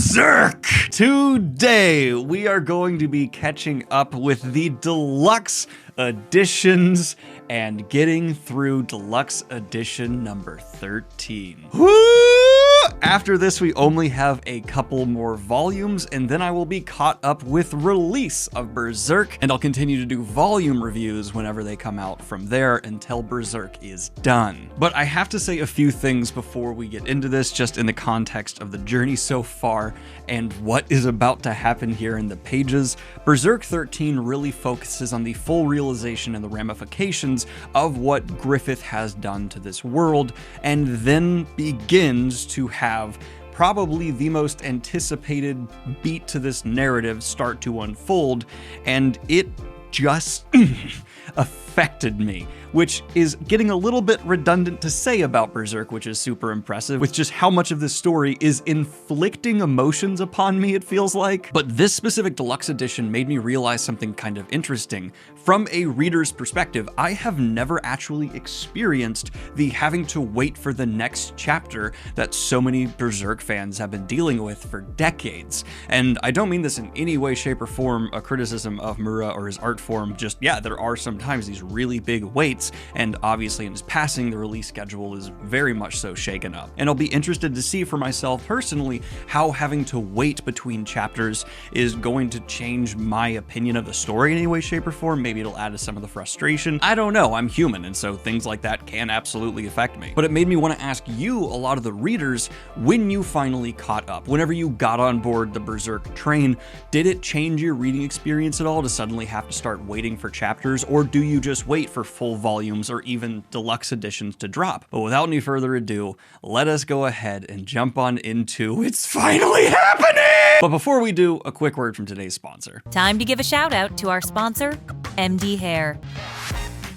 Berserk! Today, we are going to be catching up with the deluxe editions and getting through deluxe edition number 13. Woo! After this, we only have a couple more volumes, and then I will be caught up with release of Berserk, and I'll continue to do volume reviews whenever they come out from there until Berserk is done. But I have to say a few things before we get into this, just in the context of the journey so far and what is about to happen here in the pages. Berserk 13 really focuses on the full realization and the ramifications of what Griffith has done to this world, and then begins to have probably the most anticipated beat to this narrative start to unfold, and it just affected me, which is getting a little bit redundant to say about Berserk, which is super impressive, with just how much of this story is inflicting emotions upon me, it feels like. But this specific deluxe edition made me realize something kind of interesting. From a reader's perspective, I have never actually experienced the having to wait for the next chapter that so many Berserk fans have been dealing with for decades. And I don't mean this in any way, shape, or form a criticism of Mura or his art form, just, yeah, there are sometimes these really big waits, and obviously in his passing, the release schedule is very much so shaken up. And I'll be interested to see for myself personally how having to wait between chapters is going to change my opinion of the story in any way, shape, or form. Maybe it'll add to some of the frustration. I don't know, I'm human, and so things like that can absolutely affect me. But it made me want to ask you, a lot of the readers, when you finally caught up, whenever you got on board the Berserk train, did it change your reading experience at all to suddenly have to start waiting for chapters, or do you just wait for full volumes or even deluxe editions to drop? But without any further ado, let us go ahead and jump on into It's Finally Happening! But before we do, a quick word from today's sponsor. Time to give a shout out to our sponsor, MD Hair.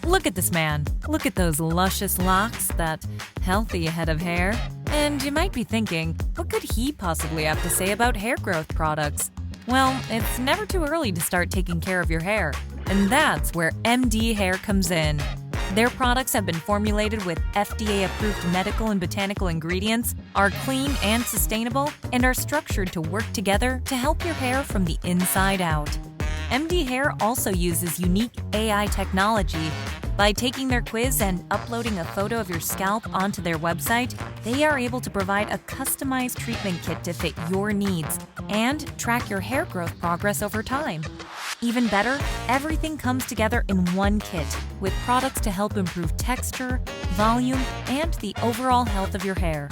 Look at this man. Look at those luscious locks, that healthy head of hair. And you might be thinking, what could he possibly have to say about hair growth products? Well, it's never too early to start taking care of your hair. And that's where MD Hair comes in. Their products have been formulated with FDA-approved medical and botanical ingredients, are clean and sustainable, and are structured to work together to help your hair from the inside out. MD Hair also uses unique AI technology. By taking their quiz and uploading a photo of your scalp onto their website, they are able to provide a customized treatment kit to fit your needs and track your hair growth progress over time. Even better, everything comes together in one kit with products to help improve texture, volume, and the overall health of your hair.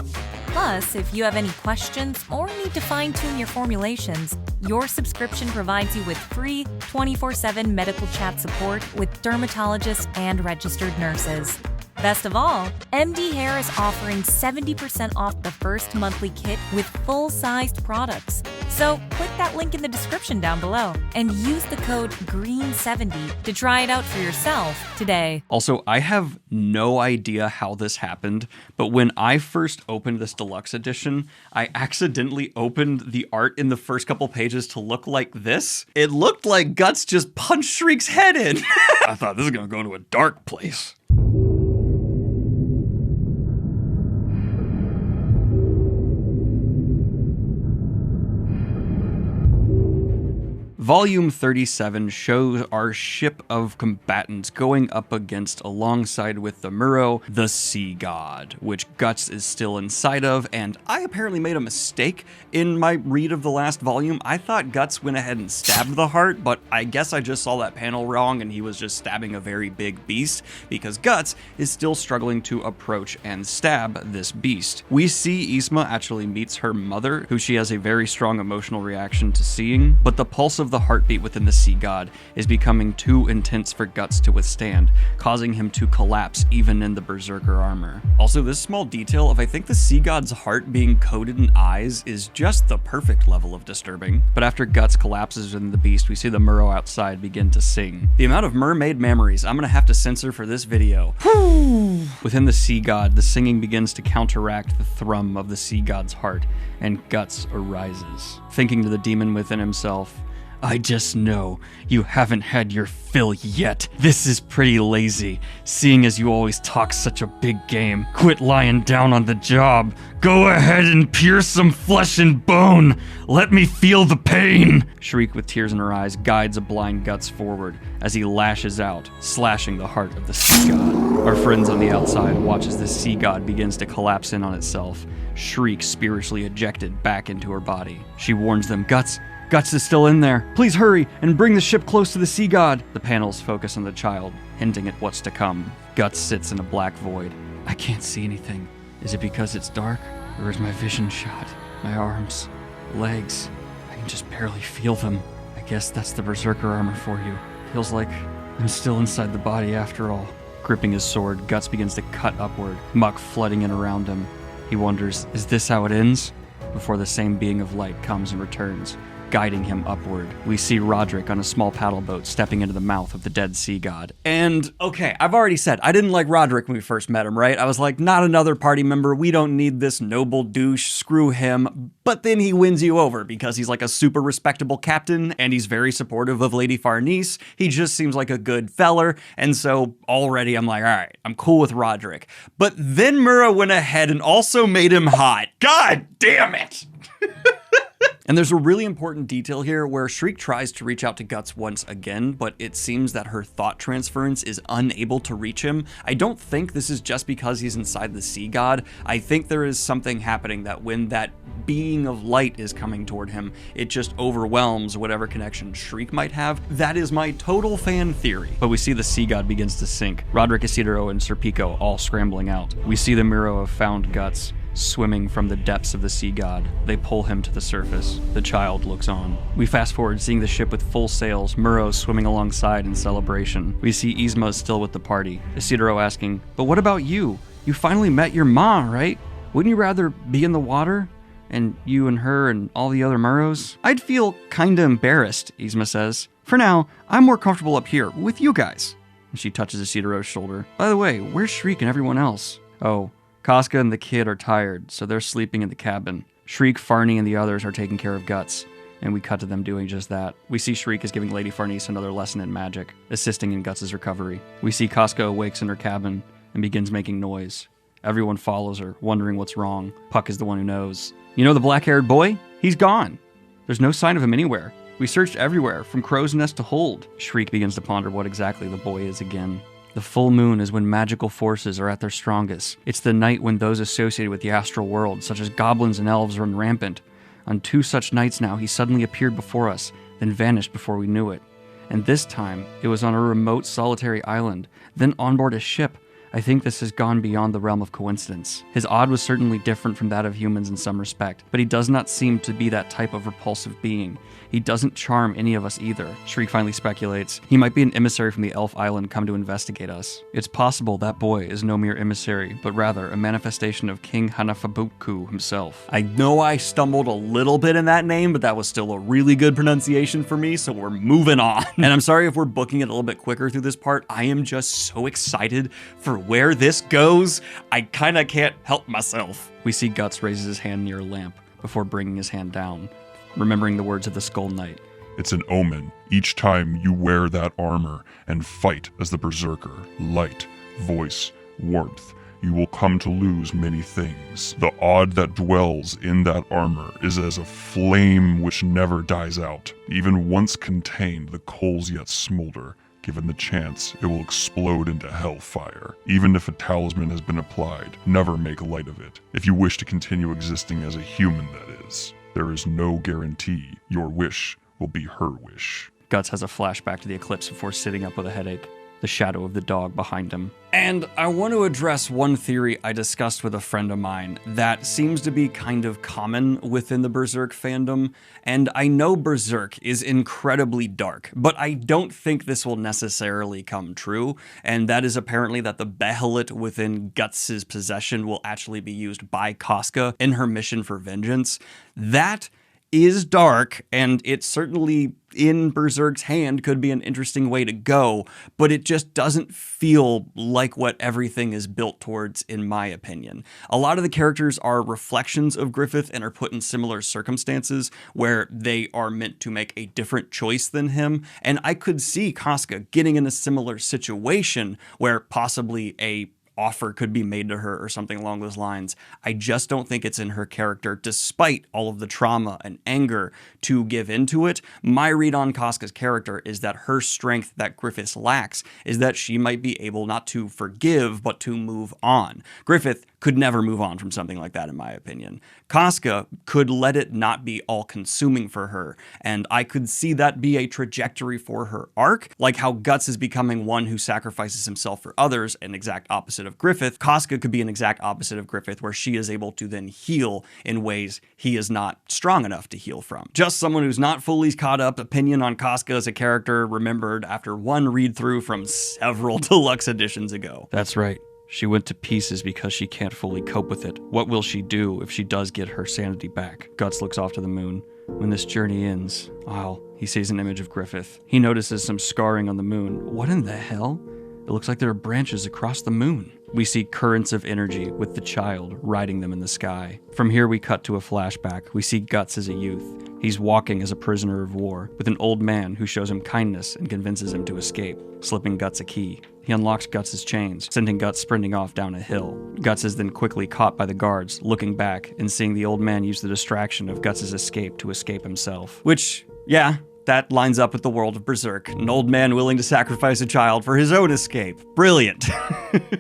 Plus, if you have any questions or need to fine-tune your formulations, your subscription provides you with free 24/7 medical chat support with dermatologists and registered nurses. Best of all, MD Hair is offering 70% off the first monthly kit with full-sized products. So click that link in the description down below and use the code GREEN70 to try it out for yourself today. Also, I have no idea how this happened, but when I first opened this deluxe edition, I accidentally opened the art in the first couple pages to look like this. It looked like Guts just punched Shriek's head in. I thought this is gonna go into a dark place. Volume 37 shows our ship of combatants going up against, alongside with the Muro, the Sea God, which Guts is still inside of, and I apparently made a mistake in my read of the last volume. I thought Guts went ahead and stabbed the heart, but I guess I just saw that panel wrong and he was just stabbing a very big beast, because Guts is still struggling to approach and stab this beast. We see Isma actually meets her mother, who she has a very strong emotional reaction to seeing, but the pulse of the heartbeat within the Sea God is becoming too intense for Guts to withstand, causing him to collapse even in the Berserker armor. Also, this small detail of I think the Sea God's heart being coated in eyes is just the perfect level of disturbing. But after Guts collapses in the beast, we see the Muro outside begin to sing. The amount of mermaid memories I'm gonna have to censor for this video. Within the Sea God, the singing begins to counteract the thrum of the Sea God's heart, and Guts arises. Thinking to the demon within himself, I just know you haven't had your fill yet. This is pretty lazy, seeing as you always talk such a big game. Quit lying down on the job. Go ahead and pierce some flesh and bone. Let me feel the pain. Shriek, with tears in her eyes, guides a blind Guts forward as he lashes out, slashing the heart of the sea god. Our friends on the outside watch as the sea god begins to collapse in on itself. Shriek, spiritually ejected back into her body. She warns them, Guts is still in there. Please hurry and bring the ship close to the sea god. The panels focus on the child, hinting at what's to come. Guts sits in a black void. I can't see anything. Is it because it's dark? Or is my vision shot? My arms, legs, I can just barely feel them. I guess that's the berserker armor for you. Feels like I'm still inside the body after all. Gripping his sword, Guts begins to cut upward, muck flooding in around him. He wonders, is this how it ends? Before the same being of light comes and returns, guiding him upward. We see Roderick on a small paddle boat stepping into the mouth of the dead sea god. And, okay, I've already said, I didn't like Roderick when we first met him, right? I was like, not another party member, we don't need this noble douche, screw him. But then he wins you over because he's like a super respectable captain and he's very supportive of Lady Farnese. He just seems like a good feller. And so already I'm like, all right, I'm cool with Roderick. But then Mura went ahead and also made him hot. God damn it! And there's a really important detail here where Shriek tries to reach out to Guts once again, but it seems that her thought transference is unable to reach him. I don't think this is just because he's inside the sea god. I think there is something happening that when that being of light is coming toward him, it just overwhelms whatever connection Shriek might have. That is my total fan theory. But we see the sea god begins to sink. Roderick, Isidoro, and Serpico all scrambling out. We see the Miro have found Guts, swimming from the depths of the sea god. They pull him to the surface. The child looks on. We fast forward, seeing the ship with full sails, Muro swimming alongside in celebration. We see Yzma still with the party. Isidoro asking, but what about you? You finally met your ma, right? Wouldn't you rather be in the water? And you and her and all the other Muros? I'd feel kinda embarrassed, Yzma says. For now, I'm more comfortable up here, with you guys. And she touches Isidoro's shoulder. By the way, where's Shriek and everyone else? Oh, Casca and the kid are tired, so they're sleeping in the cabin. Shriek, Farney, and the others are taking care of Guts, and we cut to them doing just that. We see Shriek is giving Lady Farnese another lesson in magic, assisting in Guts' recovery. We see Casca awakes in her cabin and begins making noise. Everyone follows her, wondering what's wrong. Puck is the one who knows. You know the black-haired boy? He's gone. There's no sign of him anywhere. We searched everywhere, from Crow's Nest to Hold. Shriek begins to ponder what exactly the boy is again. The full moon is when magical forces are at their strongest. It's the night when those associated with the astral world, such as goblins and elves, run rampant. On 2 such nights now, he suddenly appeared before us, then vanished before we knew it. And this time, it was on a remote, solitary island, then on board a ship. I think this has gone beyond the realm of coincidence. His odd was certainly different from that of humans in some respect, but he does not seem to be that type of repulsive being. He doesn't charm any of us either. Shriek finally speculates. He might be an emissary from the elf island come to investigate us. It's possible that boy is no mere emissary, but rather a manifestation of King Hanafabuku himself. I know I stumbled a little bit in that name, but that was still a really good pronunciation for me, so we're moving on. And I'm sorry if we're booking it a little bit quicker through this part. I am just so excited for where this goes. I kinda can't help myself. We see Guts raises his hand near a lamp before bringing his hand down, remembering the words of the Skull Knight. It's an omen each time you wear that armor and fight as the Berserker. Light, voice, warmth. You will come to lose many things. The odd that dwells in that armor is as a flame which never dies out. Even once contained, the coals yet smolder. Given the chance, it will explode into hellfire. Even if a talisman has been applied, never make light of it. If you wish to continue existing as a human, that is. There is no guarantee your wish will be her wish. Guts has a flashback to the eclipse before sitting up with a headache, the shadow of the dog behind him. And I want to address one theory I discussed with a friend of mine that seems to be kind of common within the Berserk fandom. And I know Berserk is incredibly dark, but I don't think this will necessarily come true. And that is apparently that the Behelit within Guts' possession will actually be used by Casca in her mission for vengeance. That is dark, and it certainly in Berserk's hand could be an interesting way to go, but it just doesn't feel like what everything is built towards, in my opinion. A lot of the characters are reflections of Griffith and are put in similar circumstances where they are meant to make a different choice than him, and I could see Casca getting in a similar situation where possibly a offer could be made to her or something along those lines. I just don't think it's in her character, despite all of the trauma and anger, to give into it. My read on Casca's character is that her strength that Griffith lacks is that she might be able not to forgive, but to move on. Griffith could never move on from something like that, in my opinion. Casca could let it not be all-consuming for her, and I could see that be a trajectory for her arc, like how Guts is becoming one who sacrifices himself for others, an exact opposite of Griffith. Casca could be an exact opposite of Griffith, where she is able to then heal in ways he is not strong enough to heal from. Just someone who's not fully caught up, opinion on Casca as a character remembered after one read-through from several deluxe editions ago. That's right. She went to pieces because she can't fully cope with it. What will she do if she does get her sanity back? Guts looks off to the moon. When this journey ends, he sees an image of Griffith. He notices some scarring on the moon. What in the hell? It looks like there are branches across the moon. We see currents of energy with the child riding them in the sky. From here we cut to a flashback. We see Guts as a youth. He's walking as a prisoner of war with an old man who shows him kindness and convinces him to escape, slipping Guts a key. He unlocks Guts' chains, sending Guts sprinting off down a hill. Guts is then quickly caught by the guards, looking back and seeing the old man use the distraction of Guts' escape to escape himself. Which, yeah, that lines up with the world of Berserk. An old man willing to sacrifice a child for his own escape. Brilliant.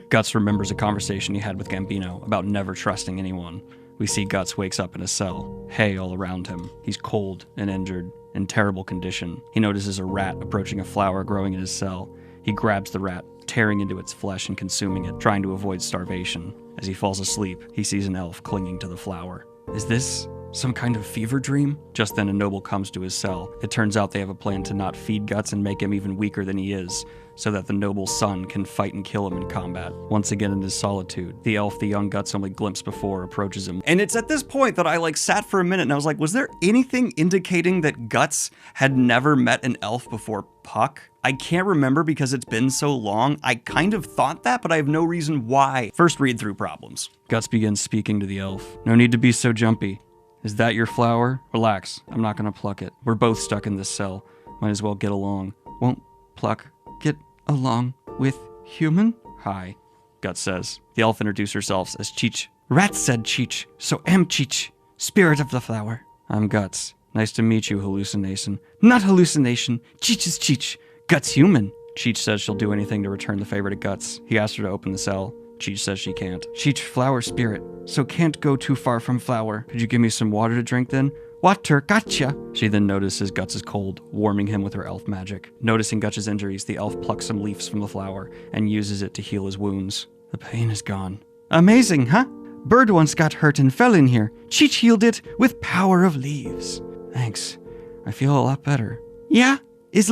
Guts remembers a conversation he had with Gambino about never trusting anyone. We see Guts wakes up in a cell, hay all around him. He's cold and injured, in terrible condition. He notices a rat approaching a flower growing in his cell. He grabs the rat, tearing into its flesh and consuming it, trying to avoid starvation. As he falls asleep, he sees an elf clinging to the flower. Is this some kind of fever dream? Just then a noble comes to his cell. It turns out they have a plan to not feed Guts and make him even weaker than he is, so that the noble's son can fight and kill him in combat. Once again in his solitude, the elf the young Guts only glimpsed before approaches him. And it's at this point that I sat for a minute and I was like, was there anything indicating that Guts had never met an elf before Puck? I can't remember because it's been so long. I kind of thought that, but I have no reason why. First read through problems. Guts begins speaking to the elf. No need to be so jumpy. Is that your flower? Relax, I'm not gonna pluck it. We're both stuck in this cell. Might as well get along. Won't pluck. Get along with human? Hi, Guts says. The elf introduced herself as Cheech. Rat said Cheech, so am Cheech, spirit of the flower. I'm Guts. Nice to meet you, hallucination. Not hallucination. Cheech is Cheech. Guts human. Cheech says she'll do anything to return the favor to Guts. He asks her to open the cell. Cheech says she can't. Cheech, flower spirit, so can't go too far from flower. Could you give me some water to drink then? Water, gotcha! She then notices Guts is cold, warming him with her elf magic. Noticing Guts' injuries, the elf plucks some leaves from the flower and uses it to heal his wounds. The pain is gone. Amazing, huh? Bird once got hurt and fell in here. Cheech healed it with power of leaves. Thanks. I feel a lot better. Yeah? Is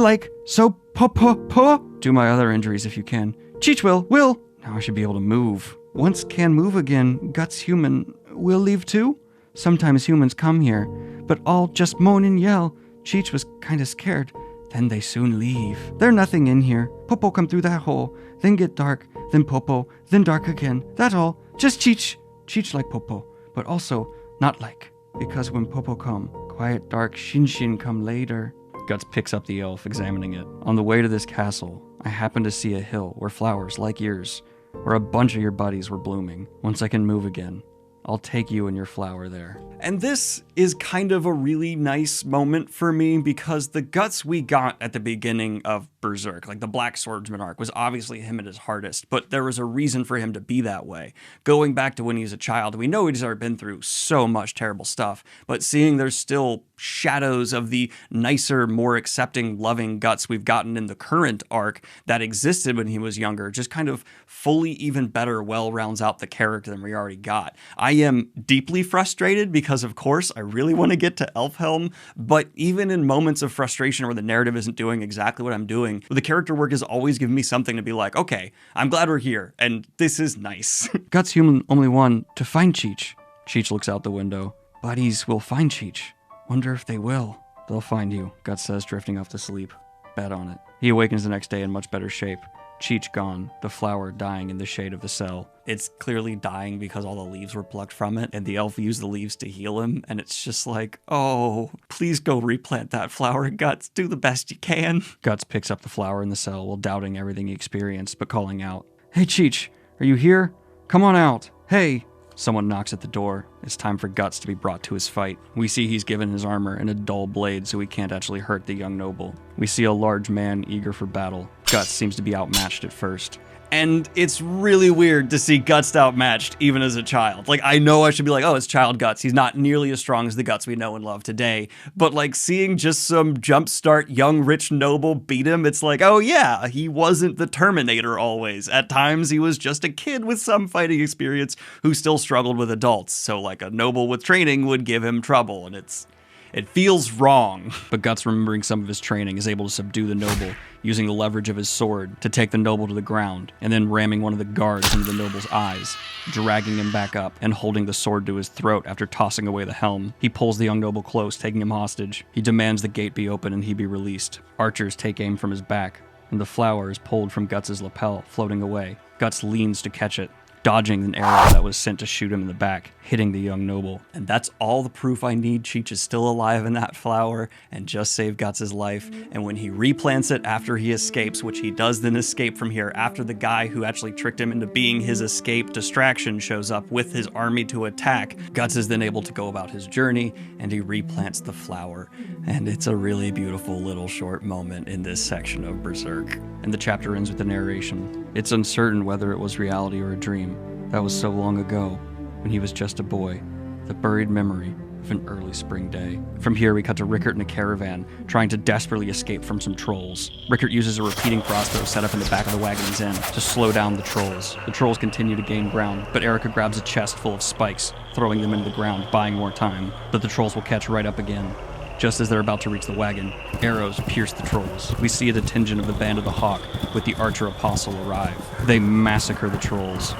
so po. Do my other injuries if you can. Cheech will. Now I should be able to move. Once can move again, Guts human will leave too? Sometimes humans come here, but all just moan and yell. Cheech was kinda scared. Then they soon leave. They're nothing in here. Popo come through that hole, then get dark, then Popo, then dark again. That all. Just Cheech. Cheech like Popo, but also not like. Because when Popo come, quiet dark Shinshin come later. Guts picks up the elf, examining it. On the way to this castle, I happened to see a hill where flowers like yours, where a bunch of your buddies were blooming. Once I can move again, I'll take you and your flower there. And this is kind of a really nice moment for me because the Guts we got at the beginning of Berserk, the Black Swordsman arc, was obviously him at his hardest, but there was a reason for him to be that way. Going back to when he was a child, we know he's already been through so much terrible stuff, but seeing there's still shadows of the nicer, more accepting, loving Guts we've gotten in the current arc that existed when he was younger, just kind of fully even better well rounds out the character than we already got. I am deeply frustrated because, of course, I really want to get to Elfhelm, but even in moments of frustration where the narrative isn't doing exactly what I'm doing, the character work has always given me something to be like, okay, I'm glad we're here, and this is nice. Guts human only one to find Cheech. Cheech looks out the window. Buddies will find Cheech. Wonder if they will. They'll find you, Guts says, drifting off to sleep. Bet on it. He awakens the next day in much better shape. Cheech gone, the flower dying in the shade of the cell. It's clearly dying because all the leaves were plucked from it, and the elf used the leaves to heal him, and it's just like, oh, please go replant that flower, Guts. Do the best you can. Guts picks up the flower in the cell while doubting everything he experienced, but calling out, Hey, Cheech, are you here? Come on out. Hey. Someone knocks at the door. It's time for Guts to be brought to his fight. We see he's given his armor and a dull blade so he can't actually hurt the young noble. We see a large man eager for battle. Guts seems to be outmatched at first. And it's really weird to see Guts outmatched even as a child. Like, I know I should be like, oh, it's child Guts. He's not nearly as strong as the Guts we know and love today. But like seeing just some jumpstart young rich noble beat him, it's like, oh yeah, he wasn't the Terminator always. At times he was just a kid with some fighting experience who still struggled with adults. So like a noble with training would give him trouble, and it feels wrong. But Guts, remembering some of his training, is able to subdue the noble, using the leverage of his sword to take the noble to the ground, and then ramming one of the guards into the noble's eyes, dragging him back up and holding the sword to his throat after tossing away the helm. He pulls the young noble close, taking him hostage. He demands the gate be open and he be released. Archers take aim from his back, and the flower is pulled from Guts' lapel, floating away. Guts leans to catch it, dodging an arrow that was sent to shoot him in the back, hitting the young noble. And that's all the proof I need. Cheech is still alive in that flower and just saved Guts' life. And when he replants it after he escapes, which he does then escape from here after the guy who actually tricked him into being his escape distraction shows up with his army to attack, Guts is then able to go about his journey and he replants the flower. And it's a really beautiful little short moment in this section of Berserk. And the chapter ends with the narration. It's uncertain whether it was reality or a dream. That was so long ago, when he was just a boy, the buried memory of an early spring day. From here, we cut to Rickert in a caravan, trying to desperately escape from some trolls. Rickert uses a repeating crossbow set up in the back of the wagon he's in to slow down the trolls. The trolls continue to gain ground, but Erica grabs a chest full of spikes, throwing them into the ground, buying more time. But the trolls will catch right up again. Just as they're about to reach the wagon, arrows pierce the trolls. We see a detention of the Band of the Hawk with the Archer Apostle arrive. They massacre the trolls.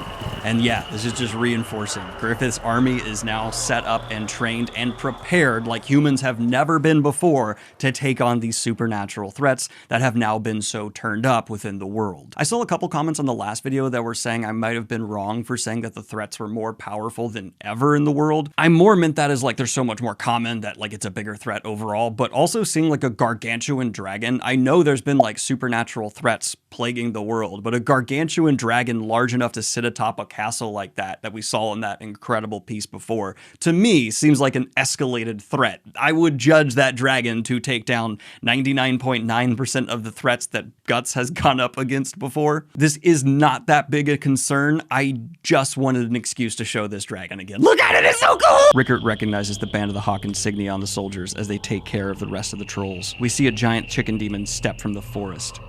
And yeah, this is just reinforcing. Griffith's army is now set up and trained and prepared like humans have never been before to take on these supernatural threats that have now been so turned up within the world. I saw a couple comments on the last video that were saying I might have been wrong for saying that the threats were more powerful than ever in the world. I more meant that as like they're so much more common that like it's a bigger threat overall, but also seeing like a gargantuan dragon. I know there's been like supernatural threats plaguing the world, but a gargantuan dragon large enough to sit atop a castle like that we saw in that incredible piece before, to me seems like an escalated threat. I would judge that dragon to take down 99.9% of the threats that Guts has gone up against before. This is not that big a concern. I just wanted an excuse to show this dragon again. Look at it, it's so cool! Rickert recognizes the Band of the Hawk insignia on the soldiers as they take care of the rest of the trolls. We see a giant chicken demon step from the forest.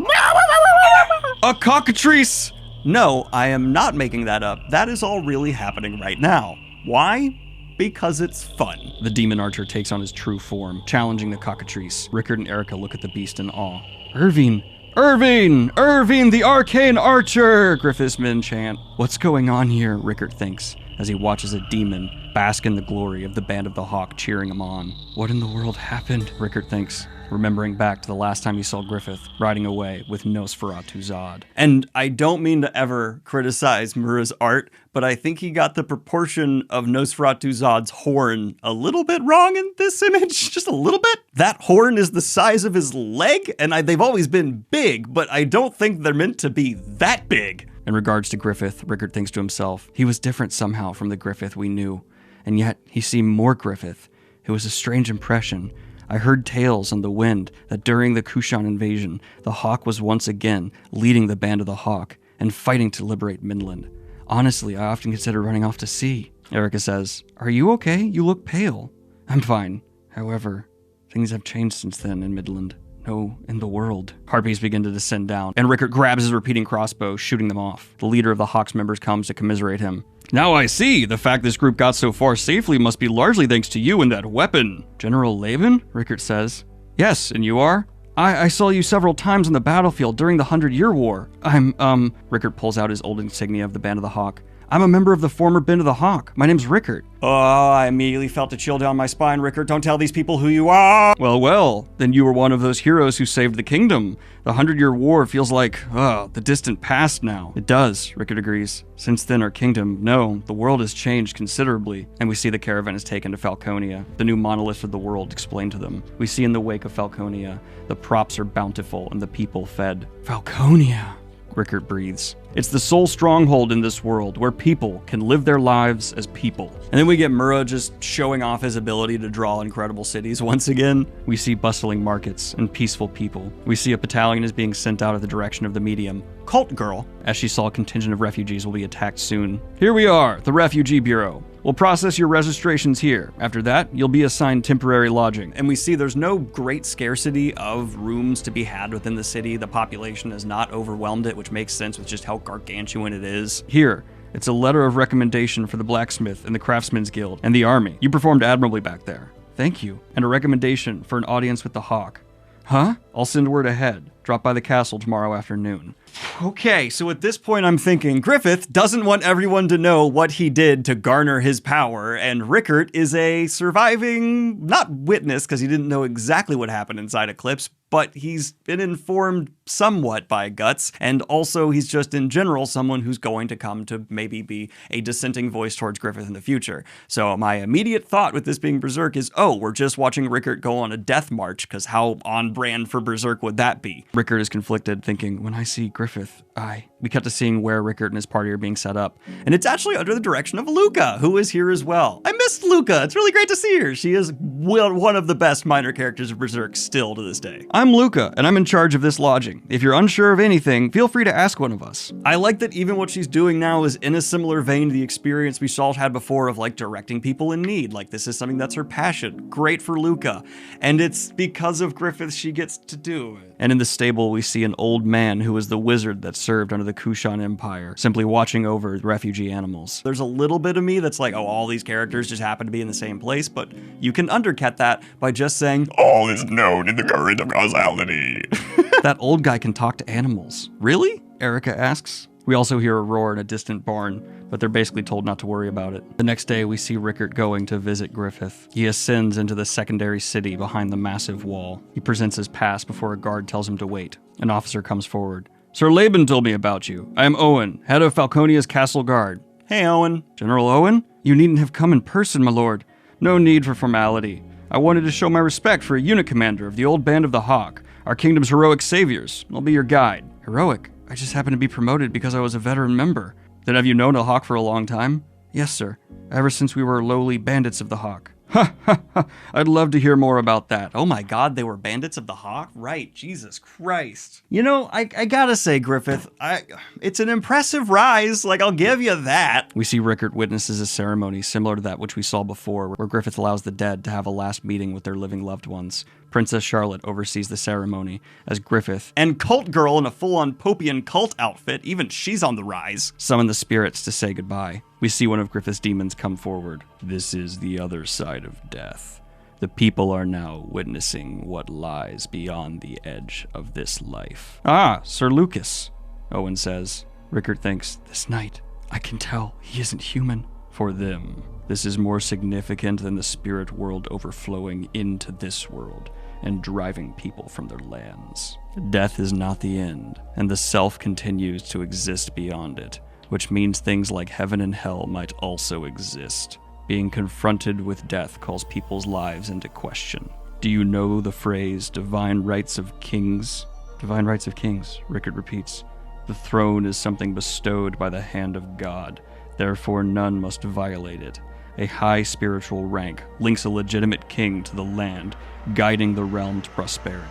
A cockatrice! No, I am not making that up. That is all really happening right now. Why? Because it's fun. The demon archer takes on his true form, challenging the cockatrice. Rickert and Erica look at the beast in awe. Irving! Irving! Irving, the arcane archer! Griffith's men chant. What's going on here? Rickert thinks, as he watches a demon bask in the glory of the Band of the Hawk cheering him on. What in the world happened? Rickert thinks, remembering back to the last time he saw Griffith riding away with Nosferatu Zod. And I don't mean to ever criticize Mura's art, but I think he got the proportion of Nosferatu Zod's horn a little bit wrong in this image, just a little bit. That horn is the size of his leg, and they've always been big, but I don't think they're meant to be that big. In regards to Griffith, Rickert thinks to himself, he was different somehow from the Griffith we knew, and yet he seemed more Griffith. It was a strange impression. I heard tales on the wind that during the Kushan invasion, the Hawk was once again leading the Band of the Hawk and fighting to liberate Midland. Honestly, I often consider running off to sea. Erica says, Are you okay? You look pale. I'm fine. However, things have changed since then in Midland. No, in the world. Harpies begin to descend down, and Rickert grabs his repeating crossbow, shooting them off. The leader of the Hawks members comes to commiserate him. Now I see. The fact this group got so far safely must be largely thanks to you and that weapon. General Laban? Rickert says. Yes, and you are? I saw you several times on the battlefield during the 100-Year War. Rickert pulls out his old insignia of the Band of the Hawk. I'm a member of the former Band of the Hawk. My name's Rickard. Oh, I immediately felt a chill down my spine, Rickard. Don't tell these people who you are. Well, then you were one of those heroes who saved the kingdom. The 100-Year War feels like, the distant past now. It does, Rickard agrees. Since then, our kingdom, the world has changed considerably. And we see the caravan is taken to Falconia, the new monolith of the world explained to them. We see in the wake of Falconia, the props are bountiful and the people fed. Falconia, Rickard breathes. It's the sole stronghold in this world where people can live their lives as people. And then we get Mura just showing off his ability to draw incredible cities once again. We see bustling markets and peaceful people. We see a battalion is being sent out in the direction of the medium, Cult Girl, as she saw a contingent of refugees will be attacked soon. Here we are, the Refugee Bureau. We'll process your registrations here. After that, you'll be assigned temporary lodging. And we see there's no great scarcity of rooms to be had within the city. The population has not overwhelmed it, which makes sense with just how gargantuan it is. Here, it's a letter of recommendation for the blacksmith and the craftsman's guild and the army. You performed admirably back there. Thank you. And a recommendation for an audience with the Hawk. Huh? I'll send word ahead. Drop by the castle tomorrow afternoon. Okay, so at this point I'm thinking Griffith doesn't want everyone to know what he did to garner his power, and Rickard is a surviving, not witness, because he didn't know exactly what happened inside Eclipse, but he's been informed somewhat by Guts, and also he's just in general someone who's going to come to maybe be a dissenting voice towards Griffith in the future. So my immediate thought with this being Berserk is, we're just watching Rickard go on a death march, because how on brand for Berserk would that be? Rickard is conflicted, thinking, when I see Griffith, we cut to seeing where Rickard and his party are being set up. And it's actually under the direction of Luca, who is here as well. I missed Luca. It's really great to see her. She is one of the best minor characters of Berserk still to this day. I'm Luca, and I'm in charge of this lodging. If you're unsure of anything, feel free to ask one of us. I like that even what she's doing now is in a similar vein to the experience we saw had before of like directing people in need. Like this is something that's her passion. Great for Luca. And it's because of Griffith she gets to do it. And in the stable, we see an old man who was the wizard that served under the Kushan Empire, simply watching over the refugee animals. There's a little bit of me that's like, all these characters just happen to be in the same place, but you can undercut that by just saying, all is known in the current of causality. That old guy can talk to animals. Really? Erica asks. We also hear a roar in a distant barn, but they're basically told not to worry about it. The next day, we see Rickard going to visit Griffith. He ascends into the secondary city behind the massive wall. He presents his pass before a guard tells him to wait. An officer comes forward. Sir Laban told me about you. I am Owen, head of Falconia's Castle Guard. Hey, Owen. General Owen? You needn't have come in person, my lord. No need for formality. I wanted to show my respect for a unit commander of the old Band of the Hawk, our kingdom's heroic saviors. I'll be your guide. Heroic? I just happened to be promoted because I was a veteran member. Then have you known a Hawk for a long time? Yes, sir. Ever since we were lowly bandits of the Hawk. Ha ha ha. I'd love to hear more about that. Oh my god, they were bandits of the Hawk? Right, Jesus Christ. You know, I gotta say, Griffith, it's an impressive rise, like I'll give you that. We see Rickard witnesses a ceremony similar to that which we saw before, where Griffith allows the dead to have a last meeting with their living loved ones. Princess Charlotte oversees the ceremony as Griffith and Cult Girl in a full-on Popian cult outfit, even she's on the rise, summon the spirits to say goodbye. We see one of Griffith's demons come forward. This is the other side of death. The people are now witnessing what lies beyond the edge of this life. Ah, Sir Lucas, Owen says. Rickard thinks, this night, I can tell he isn't human. For them, this is more significant than the spirit world overflowing into this world and driving people from their lands. Death is not the end, and the self continues to exist beyond it, which means things like heaven and hell might also exist. Being confronted with death calls people's lives into question. Do you know the phrase, divine rights of kings? Divine rights of kings, Rickard repeats. The throne is something bestowed by the hand of God, therefore none must violate it. A high spiritual rank links a legitimate king to the land, guiding the realm to prosperity.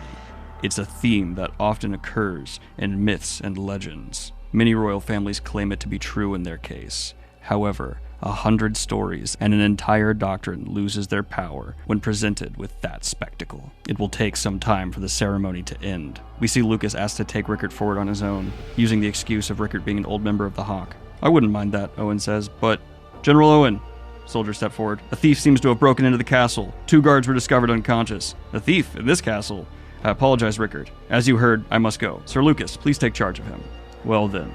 It's a theme that often occurs in myths and legends. Many royal families claim it to be true in their case. However, 100 stories and an entire doctrine loses their power when presented with that spectacle. It will take some time for the ceremony to end. We see Lucas asked to take Rickard forward on his own, using the excuse of Rickard being an old member of the Hawk. I wouldn't mind that, Owen says, but General Owen. Soldiers step forward. A thief seems to have broken into the castle. 2 guards were discovered unconscious. A thief in this castle? I apologize, Rickard. As you heard, I must go. Sir Lucas, please take charge of him. Well then,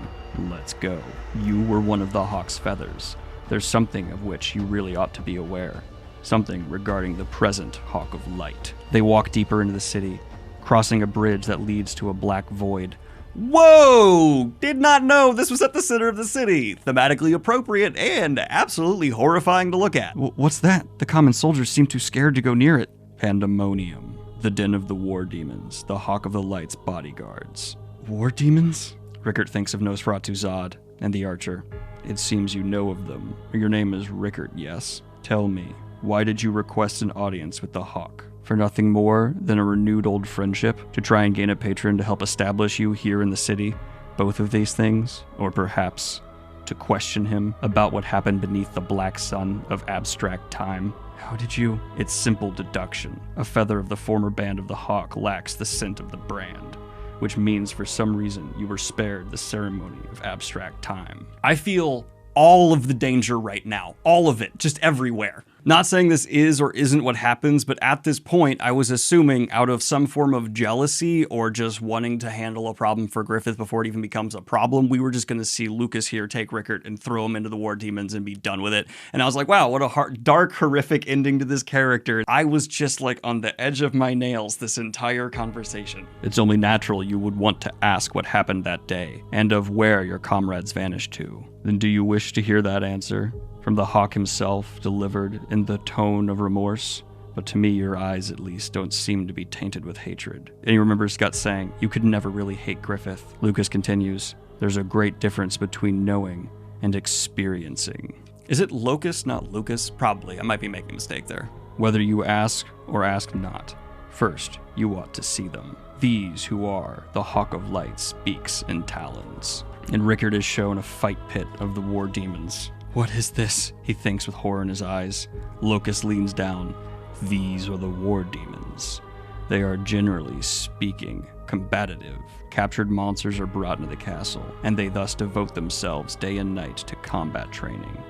let's go. You were one of the Hawk's feathers. There's something of which you really ought to be aware. Something regarding the present Hawk of Light. They walk deeper into the city, crossing a bridge that leads to a black void. Whoa! Did not know this was at the center of the city. Thematically appropriate and absolutely horrifying to look at. What's that? The common soldiers seem too scared to go near it. Pandemonium. The den of the war demons. The Hawk of the Light's bodyguards. War demons? Rickert thinks of Nosferatu Zod and the Archer. It seems you know of them. Your name is Rickert, yes? Tell me, why did you request an audience with the Hawk? For nothing more than a renewed old friendship, to try and gain a patron to help establish you here in the city? Both of these things? Or perhaps to question him about what happened beneath the black sun of abstract time? How did you? It's simple deduction. A feather of the former band of the Hawk lacks the scent of the brand, which means for some reason you were spared the ceremony of abstract time. I feel all of the danger right now. All of it. Just everywhere. Not saying this is or isn't what happens, but at this point, I was assuming out of some form of jealousy or just wanting to handle a problem for Griffith before it even becomes a problem, we were just going to see Lucas here take Rickert and throw him into the War Demons and be done with it. And I was like, wow, what a dark, horrific ending to this character. I was just like on the edge of my nails this entire conversation. It's only natural you would want to ask what happened that day and of where your comrades vanished to. Then do you wish to hear that answer? From the Hawk himself, delivered in the tone of remorse? But to me, your eyes, at least, don't seem to be tainted with hatred. And you remember Scott saying, you could never really hate Griffith. Lucas continues, there's a great difference between knowing and experiencing. Is it Locus, not Lucas? Probably. I might be making a mistake there. Whether you ask or ask not, first, you ought to see them. These who are the Hawk of Light's beaks and talons. And Rickert is shown a fight pit of the war demons. What is this? He thinks with horror in his eyes. Locus leans down. These are the war demons. They are generally speaking combative. Captured monsters are brought into the castle, and they thus devote themselves day and night to combat training.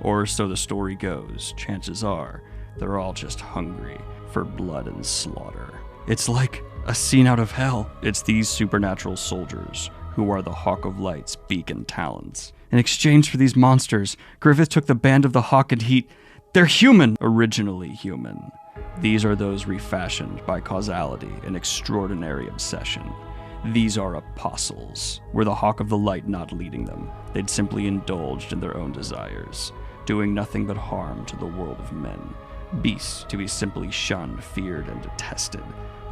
Or so the story goes. Chances are, they're all just hungry for blood and slaughter. It's like a scene out of hell. It's these supernatural soldiers who are the Hawk of Light's beak and talons. In exchange for these monsters, Griffith took the band of the Hawk and they're human! Originally human. These are those refashioned by causality and extraordinary obsession. These are apostles. Were the Hawk of the Light not leading them, they'd simply indulged in their own desires, doing nothing but harm to the world of men. Beasts to be simply shunned, feared, and detested.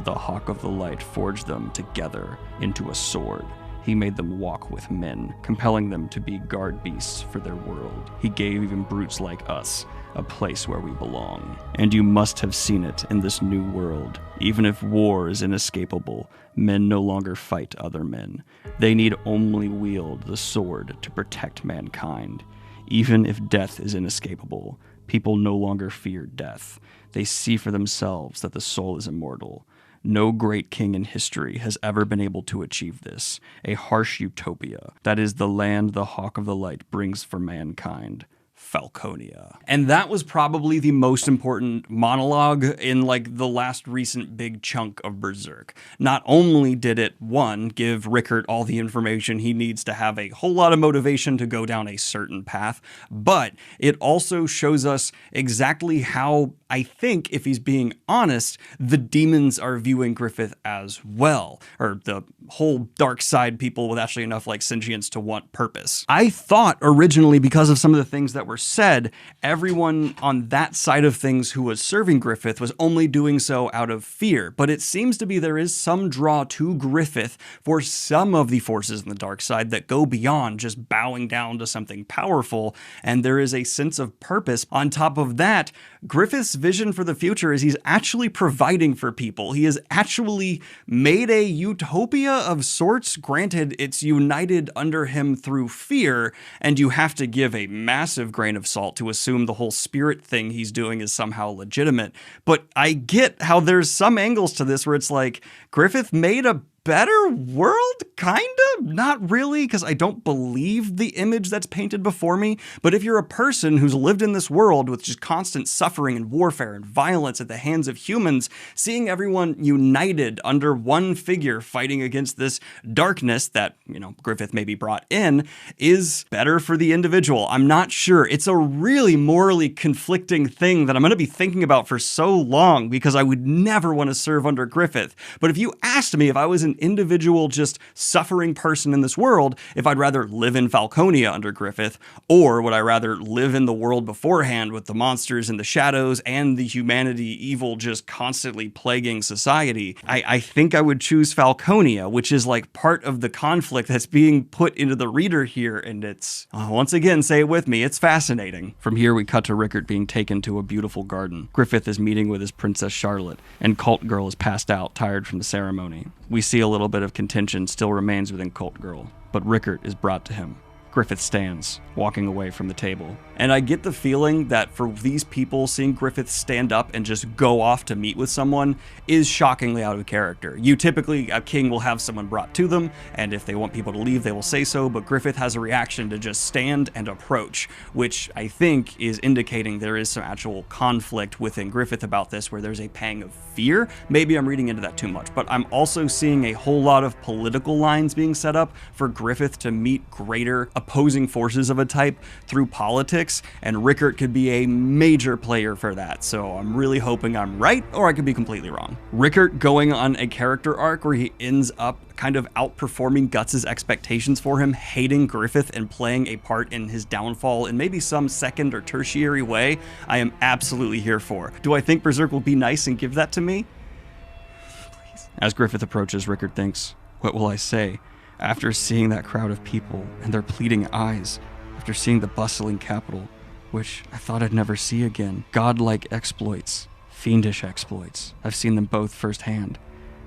The Hawk of the Light forged them together into a sword. He made them walk with men, compelling them to be guard beasts for their world. He gave even brutes like us a place where we belong. And you must have seen it in this new world. Even if war is inescapable, men no longer fight other men. They need only wield the sword to protect mankind. Even if death is inescapable, people no longer fear death. They see for themselves that the soul is immortal. No great king in history has ever been able to achieve this, a harsh utopia. That is the land the Hawk of the Light brings for mankind. Falconia. And that was probably the most important monologue in like the last recent big chunk of Berserk. Not only did it, one, give Rickert all the information he needs to have a whole lot of motivation to go down a certain path, but it also shows us exactly how, I think, if he's being honest, the demons are viewing Griffith as well, or the whole dark side people with actually enough like sentience to want purpose. I thought originally, because of some of the things that were said, everyone on that side of things who was serving Griffith was only doing so out of fear, but it seems to be there is some draw to Griffith for some of the forces in the dark side that go beyond just bowing down to something powerful, and there is a sense of purpose. On top of that, Griffith's vision for the future is he's actually providing for people. He has actually made a utopia of sorts. Granted, it's united under him through fear, and you have to give a massive grain of salt to assume the whole spirit thing he's doing is somehow legitimate. But I get how there's some angles to this where it's like, Griffith made a better world? Kinda? Not really, because I don't believe the image that's painted before me. But if you're a person who's lived in this world with just constant suffering and warfare and violence at the hands of humans, seeing everyone united under one figure fighting against this darkness that, Griffith maybe brought in is better for the individual. I'm not sure. It's a really morally conflicting thing that I'm going to be thinking about for so long because I would never want to serve under Griffith. But if you asked me if I was an individual, just suffering person in this world, if I'd rather live in Falconia under Griffith, or would I rather live in the world beforehand with the monsters and the shadows and the humanity evil just constantly plaguing society, I think I would choose Falconia, which is like part of the conflict that's being put into the reader here. And it's, once again, say it with me, it's fascinating. From here, we cut to Rickert being taken to a beautiful garden. Griffith is meeting with his Princess Charlotte, and Cult Girl is passed out, tired from the ceremony. We see a little bit of contention still remains within Cult Girl, but Rickert is brought to him. Griffith stands, walking away from the table. And I get the feeling that for these people, seeing Griffith stand up and just go off to meet with someone is shockingly out of character. Typically, a king will have someone brought to them, and if they want people to leave, they will say so, but Griffith has a reaction to just stand and approach, which I think is indicating there is some actual conflict within Griffith about this, where there's a pang of fear. Maybe I'm reading into that too much, but I'm also seeing a whole lot of political lines being set up for Griffith to meet greater opposing forces of a type through politics, and Rickert could be a major player for that. So I'm really hoping I'm right, or I could be completely wrong. Rickert going on a character arc where he ends up kind of outperforming Guts' expectations for him, hating Griffith and playing a part in his downfall in maybe some second or tertiary way, I am absolutely here for. Do I think Berserk will be nice and give that to me? Please. As Griffith approaches, Rickert thinks, what will I say? After seeing that crowd of people and their pleading eyes, after seeing the bustling capital, which I thought I'd never see again, godlike exploits, fiendish exploits, I've seen them both firsthand,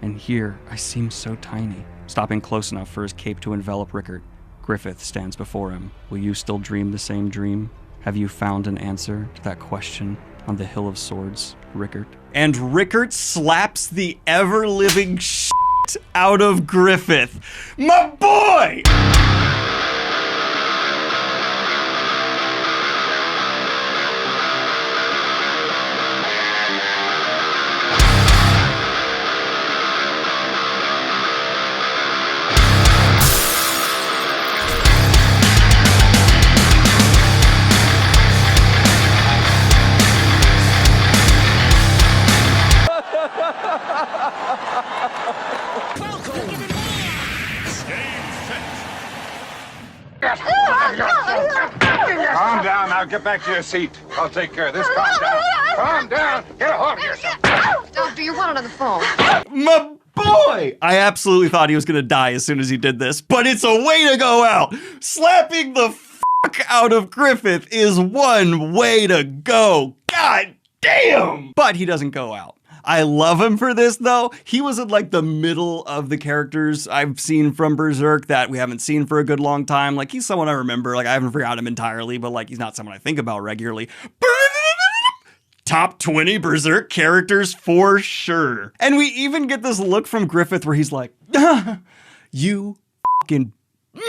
and here I seem so tiny. Stopping close enough for his cape to envelop Rickert, Griffith stands before him. Will you still dream the same dream? Have you found an answer to that question on the Hill of Swords, Rickert? And Rickert slaps the ever-living out of Griffith. My boy! Calm down now. Get back to your seat. I'll take care of this. Calm down. Calm down. Get a hold of yourself. Doctor, you're wanted on the phone. My boy! I absolutely thought he was gonna die as soon as he did this, but it's a way to go out. Slapping the fuck out of Griffith is one way to go. God damn! But he doesn't go out. I love him for this, though. He was in like the middle of the characters I've seen from Berserk that we haven't seen for a good long time. Like, he's someone I remember. Like, I haven't forgotten him entirely, but like, he's not someone I think about regularly. Top 20 Berserk characters for sure. And we even get this look from Griffith where he's like, you fucking,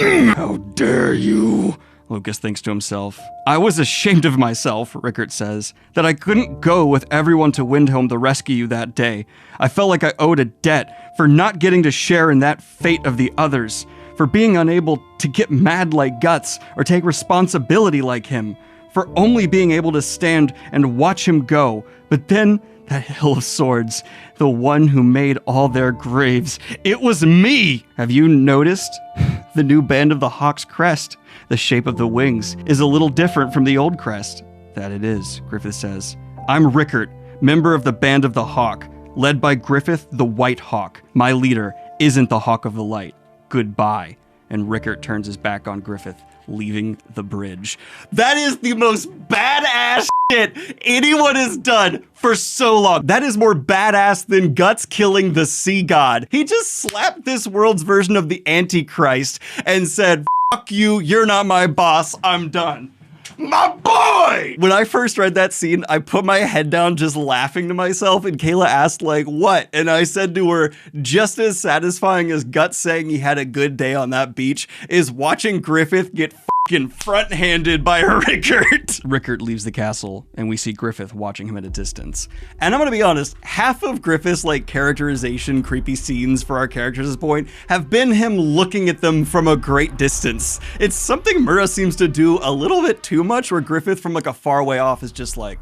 how dare you? Lucas thinks to himself. I was ashamed of myself, Rickert says, that I couldn't go with everyone to Windhelm to rescue you that day. I felt like I owed a debt for not getting to share in that fate of the others, for being unable to get mad like Guts or take responsibility like him, for only being able to stand and watch him go. But then, that Hill of Swords, the one who made all their graves, it was me! Have you noticed? The new Band of the Hawk's crest, the shape of the wings, is a little different from the old crest. That it is, Griffith says. I'm Rickert, member of the Band of the Hawk, led by Griffith the White Hawk. My leader isn't the Hawk of the Light. Goodbye. And Rickert turns his back on Griffith, leaving the bridge. That is the most badass shit anyone has done for so long. That is more badass than Guts killing the sea god. He just slapped this world's version of the Antichrist and said, fuck you, you're not my boss, I'm done. My boy! When I first read that scene, I put my head down just laughing to myself, and Kayla asked, like, what? And I said to her, just as satisfying as Guts saying he had a good day on that beach is watching Griffith get fucking front-handed by Rickert. Rickert leaves the castle, and we see Griffith watching him at a distance. And I'm gonna be honest, half of Griffith's like characterization, creepy scenes for our characters at this point have been him looking at them from a great distance. It's something Mura seems to do a little bit too much, where Griffith from like a far way off is just like,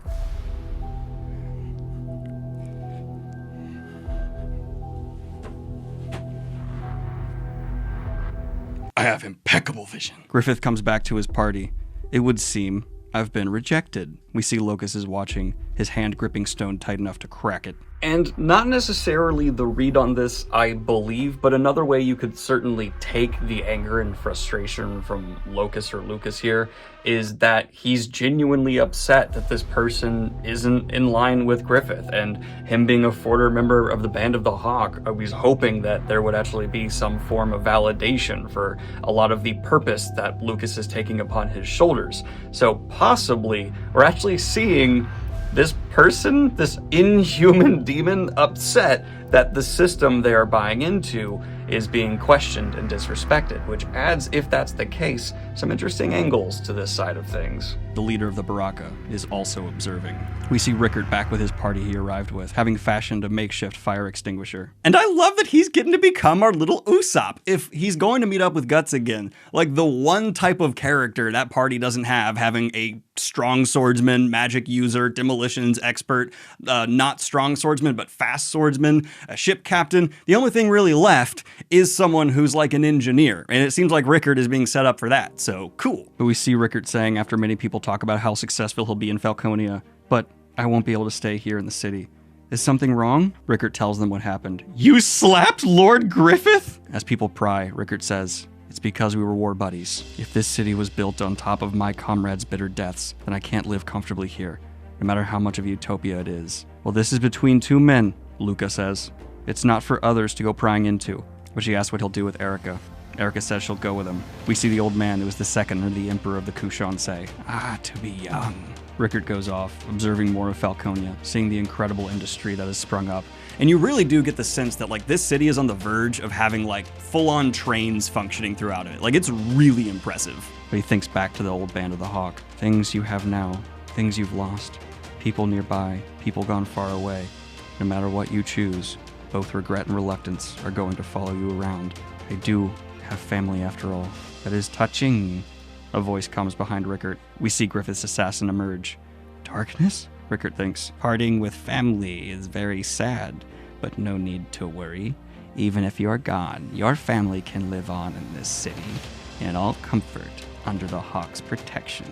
I have impeccable vision. Griffith comes back to his party. It would seem I've been rejected. We see Locus is watching, his hand gripping stone tight enough to crack it. And not necessarily the read on this, I believe, but another way you could certainly take the anger and frustration from Locus or Lucas here is that he's genuinely upset that this person isn't in line with Griffith, and him being a former member of the Band of the Hawk, I was hoping that there would actually be some form of validation for a lot of the purpose that Lucas is taking upon his shoulders. So possibly we're actually seeing this person, this inhuman demon, upset that the system they are buying into is being questioned and disrespected, which adds, if that's the case, some interesting angles to this side of things. The leader of the Baraka is also observing. We see Rickert back with his party he arrived with, having fashioned a makeshift fire extinguisher. And I love that he's getting to become our little Usopp. If he's going to meet up with Guts again, like the one type of character that party doesn't have, having a strong swordsman, magic user, demolitions expert, not strong swordsman, but fast swordsman, a ship captain. The only thing really left is someone who's like an engineer, and it seems like Rickert is being set up for that, so cool. But we see Rickert saying, after many people talk about how successful he'll be in Falconia, but I won't be able to stay here in the city. Is something wrong? Rickert tells them what happened. You slapped Lord Griffith? As people pry, Rickert says, it's because we were war buddies. If this city was built on top of my comrades' bitter deaths, then I can't live comfortably here, no matter how much of a utopia it is. Well, this is between two men, Luca says. It's not for others to go prying into. But she asks what he'll do with Erica. Erica says she'll go with him. We see the old man who was the second or the emperor of the Kushan say, to be young. Rickert goes off, observing more of Falconia, seeing the incredible industry that has sprung up. And you really do get the sense that like this city is on the verge of having like full-on trains functioning throughout it. Like it's really impressive. But he thinks back to the old Band of the Hawk. Things you have now, things you've lost, people nearby, people gone far away. No matter what you choose, both regret and reluctance are going to follow you around. I do have family after all. That is touching. A voice comes behind Rickert. We see Griffith's assassin emerge. Darkness? Rickert thinks. Parting with family is very sad, but no need to worry. Even if you're gone, your family can live on in this city, in all comfort, under the Hawk's protection.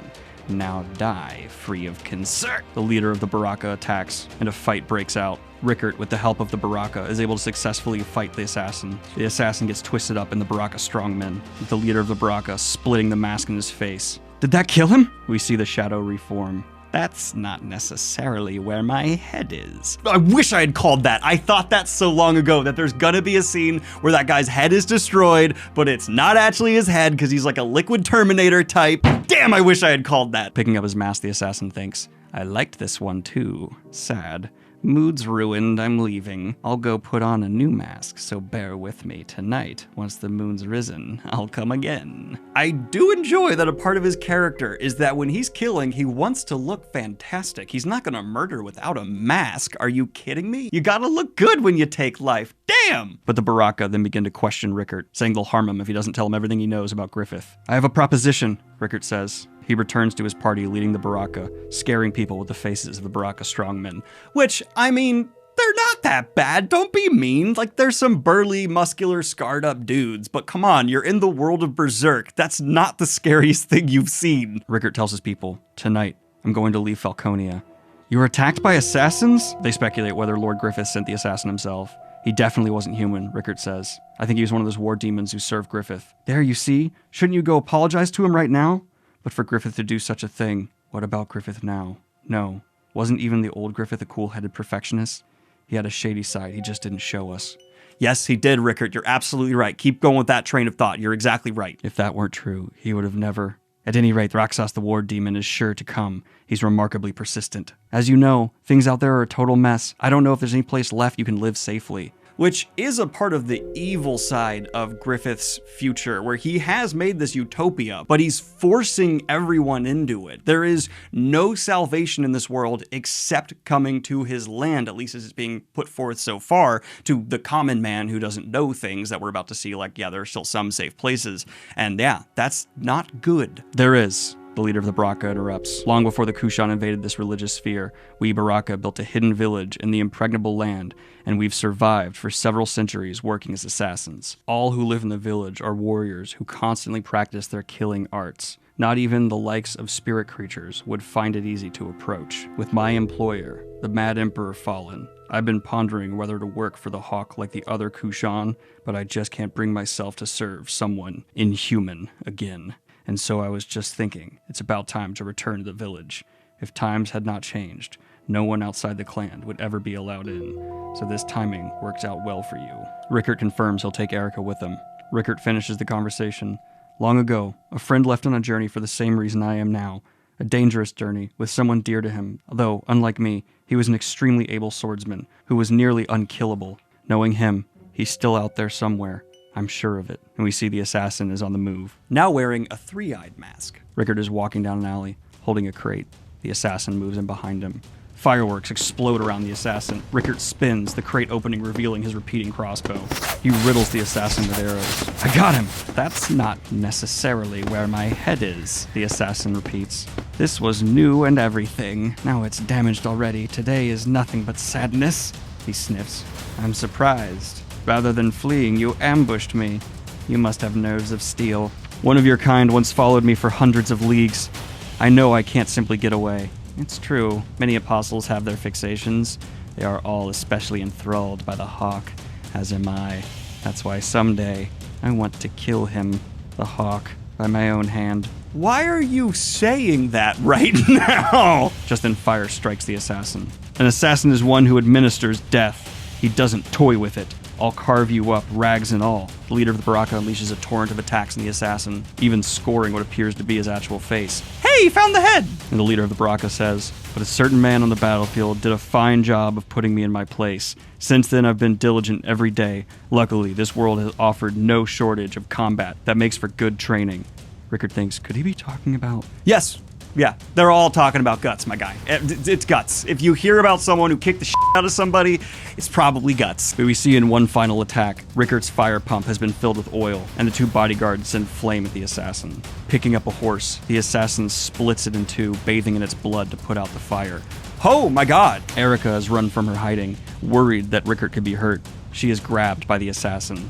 Now die free of concern. The leader of the Baraka attacks, and a fight breaks out. Rickert, with the help of the Baraka, is able to successfully fight the assassin. The assassin gets twisted up in the Baraka strongmen, with the leader of the Baraka splitting the mask in his face. Did that kill him? We see the shadow reform. That's not necessarily where my head is. I wish I had called that. I thought that so long ago, that there's gonna be a scene where that guy's head is destroyed, but it's not actually his head because he's like a liquid Terminator type. Damn, I wish I had called that. Picking up his mask, the assassin thinks, I liked this one too. Sad. Mood's ruined, I'm leaving. I'll go put on a new mask, so bear with me tonight. Once the moon's risen, I'll come again. I do enjoy that a part of his character is that when he's killing, he wants to look fantastic. He's not gonna murder without a mask. Are you kidding me? You gotta look good when you take life. Damn! But the Baraka then begin to question Rickert, saying they'll harm him if he doesn't tell them everything he knows about Griffith. I have a proposition, Rickert says. He returns to his party leading the Baraka, scaring people with the faces of the Baraka strongmen. Which, I mean, they're not that bad. Don't be mean. Like, there's some burly, muscular, scarred up dudes. But come on, you're in the world of Berserk. That's not the scariest thing you've seen. Rickert tells his people, tonight, I'm going to leave Falconia. You were attacked by assassins? They speculate whether Lord Griffith sent the assassin himself. He definitely wasn't human, Rickert says. I think he was one of those war demons who served Griffith. There, you see? Shouldn't you go apologize to him right now? But for Griffith to do such a thing, what about Griffith now? No. Wasn't even the old Griffith a cool-headed perfectionist? He had a shady side, he just didn't show us. Yes, he did, Rickert. You're absolutely right. Keep going with that train of thought. You're exactly right. If that weren't true, he would have never, At any rate, Thraxos the War Demon is sure to come. He's remarkably persistent. As you know, things out there are a total mess. I don't know if there's any place left you can live safely. Which is a part of the evil side of Griffith's future, where he has made this utopia, but he's forcing everyone into it. There is no salvation in this world except coming to his land, at least as it's being put forth so far, to the common man who doesn't know things that we're about to see, like, yeah, there are still some safe places. And yeah, that's not good. There is. The leader of the Baraka interrupts. Long before the Kushan invaded this religious sphere, we Baraka built a hidden village in the impregnable land, and we've survived for several centuries working as assassins. All who live in the village are warriors who constantly practice their killing arts. Not even the likes of spirit creatures would find it easy to approach. With my employer, the Mad Emperor, fallen, I've been pondering whether to work for the Hawk like the other Kushan, but I just can't bring myself to serve someone inhuman again. And so I was just thinking, it's about time to return to the village. If times had not changed, no one outside the clan would ever be allowed in. So this timing works out well for you. Rickert confirms he'll take Erica with him. Rickert finishes the conversation. Long ago, a friend left on a journey for the same reason I am now. A dangerous journey with someone dear to him, although, unlike me, he was an extremely able swordsman who was nearly unkillable. Knowing him, he's still out there somewhere. I'm sure of it. And we see the assassin is on the move, now wearing a three-eyed mask. Rickert is walking down an alley, holding a crate. The assassin moves in behind him. Fireworks explode around the assassin. Rickert spins, the crate opening, revealing his repeating crossbow. He riddles the assassin with arrows. I got him! That's not necessarily where my head is, the assassin repeats. This was new and everything. Now it's damaged already. Today is nothing but sadness. He sniffs. I'm surprised. Rather than fleeing, you ambushed me. You must have nerves of steel. One of your kind once followed me for hundreds of leagues. I know I can't simply get away. It's true, many apostles have their fixations. They are all especially enthralled by the Hawk, as am I. That's why someday I want to kill him, the Hawk, by my own hand. Why are you saying that right now? Just then fire strikes the assassin. An assassin is one who administers death. He doesn't toy with it. I'll carve you up, rags and all. The leader of the Baraka unleashes a torrent of attacks on the assassin, even scoring what appears to be his actual face. Hey, found the head! And the leader of the Baraka says, but a certain man on the battlefield did a fine job of putting me in my place. Since then, I've been diligent every day. Luckily, this world has offered no shortage of combat that makes for good training. Rickert thinks, could he be talking about... Yes. Yeah, they're all talking about guts, my guy. It's guts. If you hear about someone who kicked the shit out of somebody, it's probably guts. But we see in one final attack, Rickert's fire pump has been filled with oil, and the two bodyguards send flame at the assassin. Picking up a horse, the assassin splits it in two, bathing in its blood to put out the fire. Oh my god! Erica has run from her hiding, worried that Rickert could be hurt. She is grabbed by the assassin.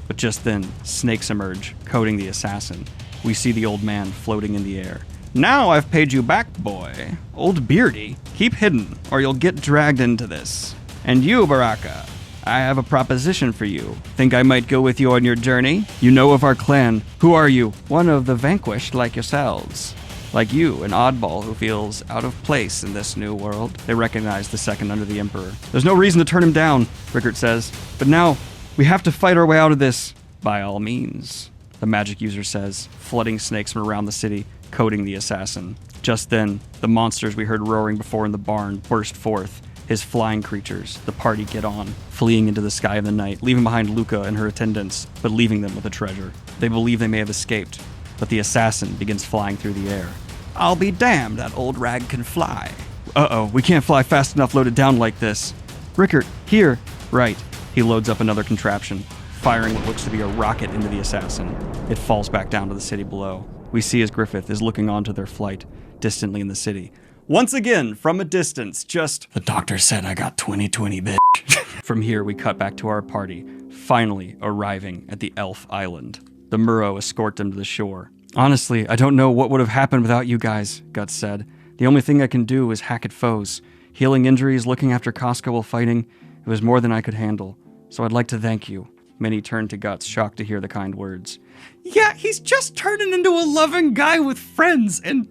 But just then, snakes emerge, coating the assassin. We see the old man floating in the air. Now I've paid you back, boy. Old Beardy, keep hidden, or you'll get dragged into this. And you, Baraka, I have a proposition for you. Think I might go with you on your journey? You know of our clan. Who are you? One of the vanquished like yourselves. Like you, an oddball who feels out of place in this new world. They recognize the second under the Emperor. There's no reason to turn him down, Rickert says. But now, we have to fight our way out of this. By all means, the magic user says, flooding snakes from around the city, coating the assassin. Just then, the monsters we heard roaring before in the barn burst forth. His flying creatures, the party get on, fleeing into the sky of the night, leaving behind Luca and her attendants, but leaving them with a treasure. They believe they may have escaped, but the assassin begins flying through the air. I'll be damned, that old rag can fly. Uh-oh, we can't fly fast enough loaded down like this. Rickert, here. Right. He loads up another contraption, firing what looks to be a rocket into the assassin. It falls back down to the city below. We see as Griffith is looking on to their flight, distantly in the city. Once again, from a distance, just, the doctor said I got 20/20, bitch. From here, we cut back to our party, finally arriving at the Elf Island. The Murrow escort them to the shore. Honestly, I don't know what would have happened without you guys, Guts said. The only thing I can do is hack at foes. Healing injuries, looking after Casca while fighting, it was more than I could handle. So I'd like to thank you. Many turned to Guts, shocked to hear the kind words. Yeah, he's just turning into a loving guy with friends, and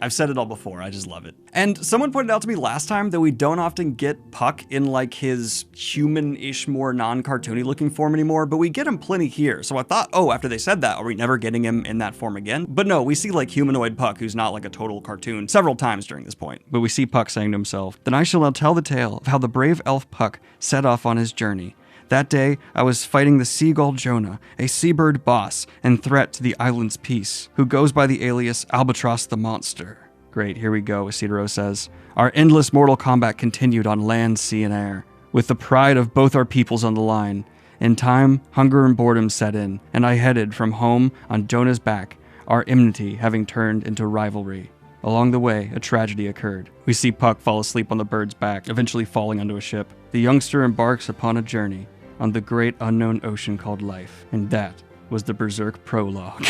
I've said it all before, I just love it. And someone pointed out to me last time that we don't often get Puck in like his human-ish, more non-cartoony looking form anymore, but we get him plenty here. So I thought, oh, after they said that, are we never getting him in that form again? But no, we see like humanoid Puck, who's not like a total cartoon, several times during this point. But we see Puck saying to himself, "Then I shall now tell the tale of how the brave elf Puck set off on his journey. That day, I was fighting the seagull Jonah, a seabird boss and threat to the island's peace, who goes by the alias Albatross the Monster." Great, here we go, Isidro says. "Our endless mortal combat continued on land, sea, and air, with the pride of both our peoples on the line. In time, hunger and boredom set in, and I headed from home on Jonah's back, our enmity having turned into rivalry. Along the way, a tragedy occurred. We see Puck fall asleep on the bird's back, eventually falling onto a ship. The youngster embarks upon a journey on the great unknown ocean called life. And that was the Berserk prologue."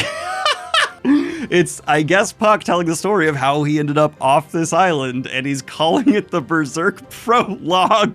It's, I guess, Puck telling the story of how he ended up off this island, and he's calling it the Berserk prologue.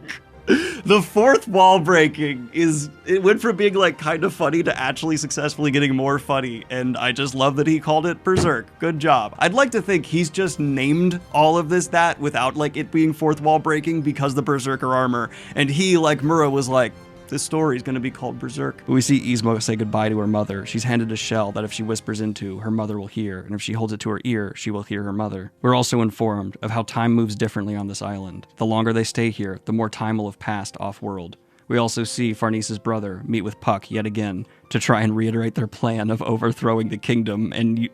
The fourth wall breaking it went from being like kind of funny to actually successfully getting more funny, and I just love that he called it Berserk. Good job. I'd like to think he's just named all of this that without like it being fourth wall breaking because the Berserker armor, and he, like Mura, was like, this story is going to be called Berserk. We see Yzma say goodbye to her mother. She's handed a shell that if she whispers into, her mother will hear, and if she holds it to her ear, she will hear her mother. We're also informed of how time moves differently on this island. The longer they stay here, the more time will have passed off-world. We also see Farnese's brother meet with Puck yet again to try and reiterate their plan of overthrowing the kingdom and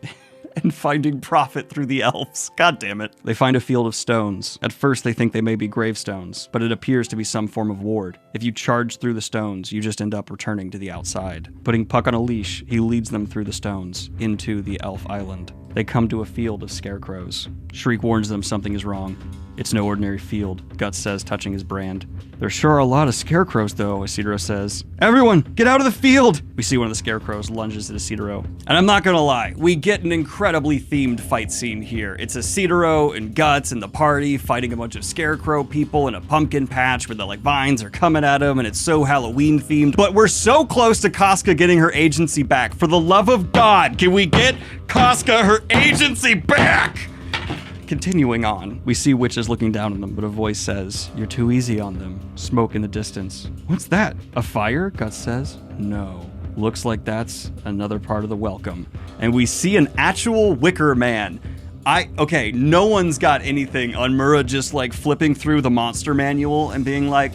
finding profit through the elves. God damn it. They find a field of stones. At first they think they may be gravestones, but it appears to be some form of ward. If you charge through the stones, you just end up returning to the outside. Putting Puck on a leash, he leads them through the stones into the elf island. They come to a field of scarecrows. Shriek warns them something is wrong. "It's no ordinary field," Guts says, touching his brand. "There sure are a lot of scarecrows, though," Isidro says. "Everyone, get out of the field!" We see one of the scarecrows lunges at Isidro. And I'm not gonna lie, we get an incredibly themed fight scene here. It's Isidro and Guts and the party fighting a bunch of scarecrow people in a pumpkin patch where the like vines are coming at them, and it's so Halloween themed. But we're so close to Casca getting her agency back. For the love of God, can we get Casca her agency back? Continuing on, we see witches looking down on them, but a voice says, "You're too easy on them." Smoke in the distance. "What's that? A fire?" Guts says. "No. Looks like that's another part of the welcome." And we see an actual Wicker Man. Okay, no one's got anything on Mura just like flipping through the monster manual and being like,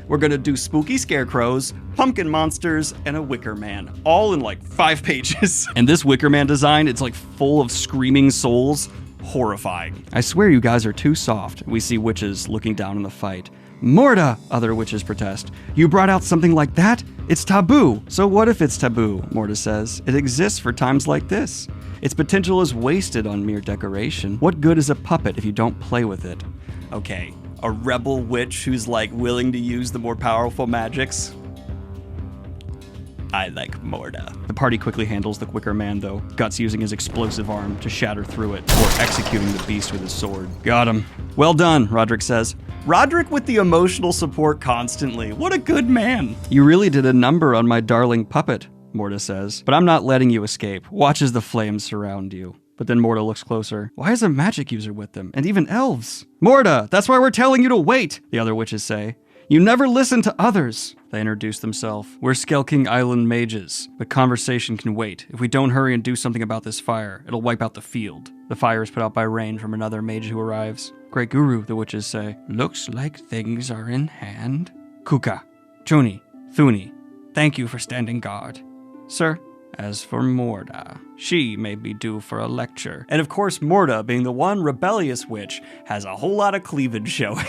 we're gonna do spooky scarecrows, pumpkin monsters, and a Wicker Man. All in like 5 pages. And this Wicker Man design, it's like full of screaming souls. Horrifying. "I swear you guys are too soft." We see witches looking down on the fight. "Morda," other witches protest. "You brought out something like that? It's taboo." "So what if it's taboo?" Morda says. "It exists for times like this. Its potential is wasted on mere decoration. What good is a puppet if you don't play with it?" Okay, a rebel witch who's like willing to use the more powerful magics. I like Morda. The party quickly handles the Wicker Man, though, Guts using his explosive arm to shatter through it, or executing the beast with his sword. "Got him." "Well done," Roderick says. Roderick with the emotional support constantly. What a good man. "You really did a number on my darling puppet," Morda says. "But I'm not letting you escape. Watch as the flames surround you." But then Morda looks closer. "Why is a magic user with them? And even elves?" "Morda, that's why we're telling you to wait," the other witches say. "You never listen to others." They introduce themselves. "We're Skelking Island mages, but conversation can wait. If we don't hurry and do something about this fire, it'll wipe out the field." The fire is put out by rain from another mage who arrives. "Great Guru," the witches say. "Looks like things are in hand." "Kuka, Chuni, Thuni, thank you for standing guard." "Sir." As for Morda, she may be due for a lecture. And of course, Morda, being the one rebellious witch, has a whole lot of cleavage showing.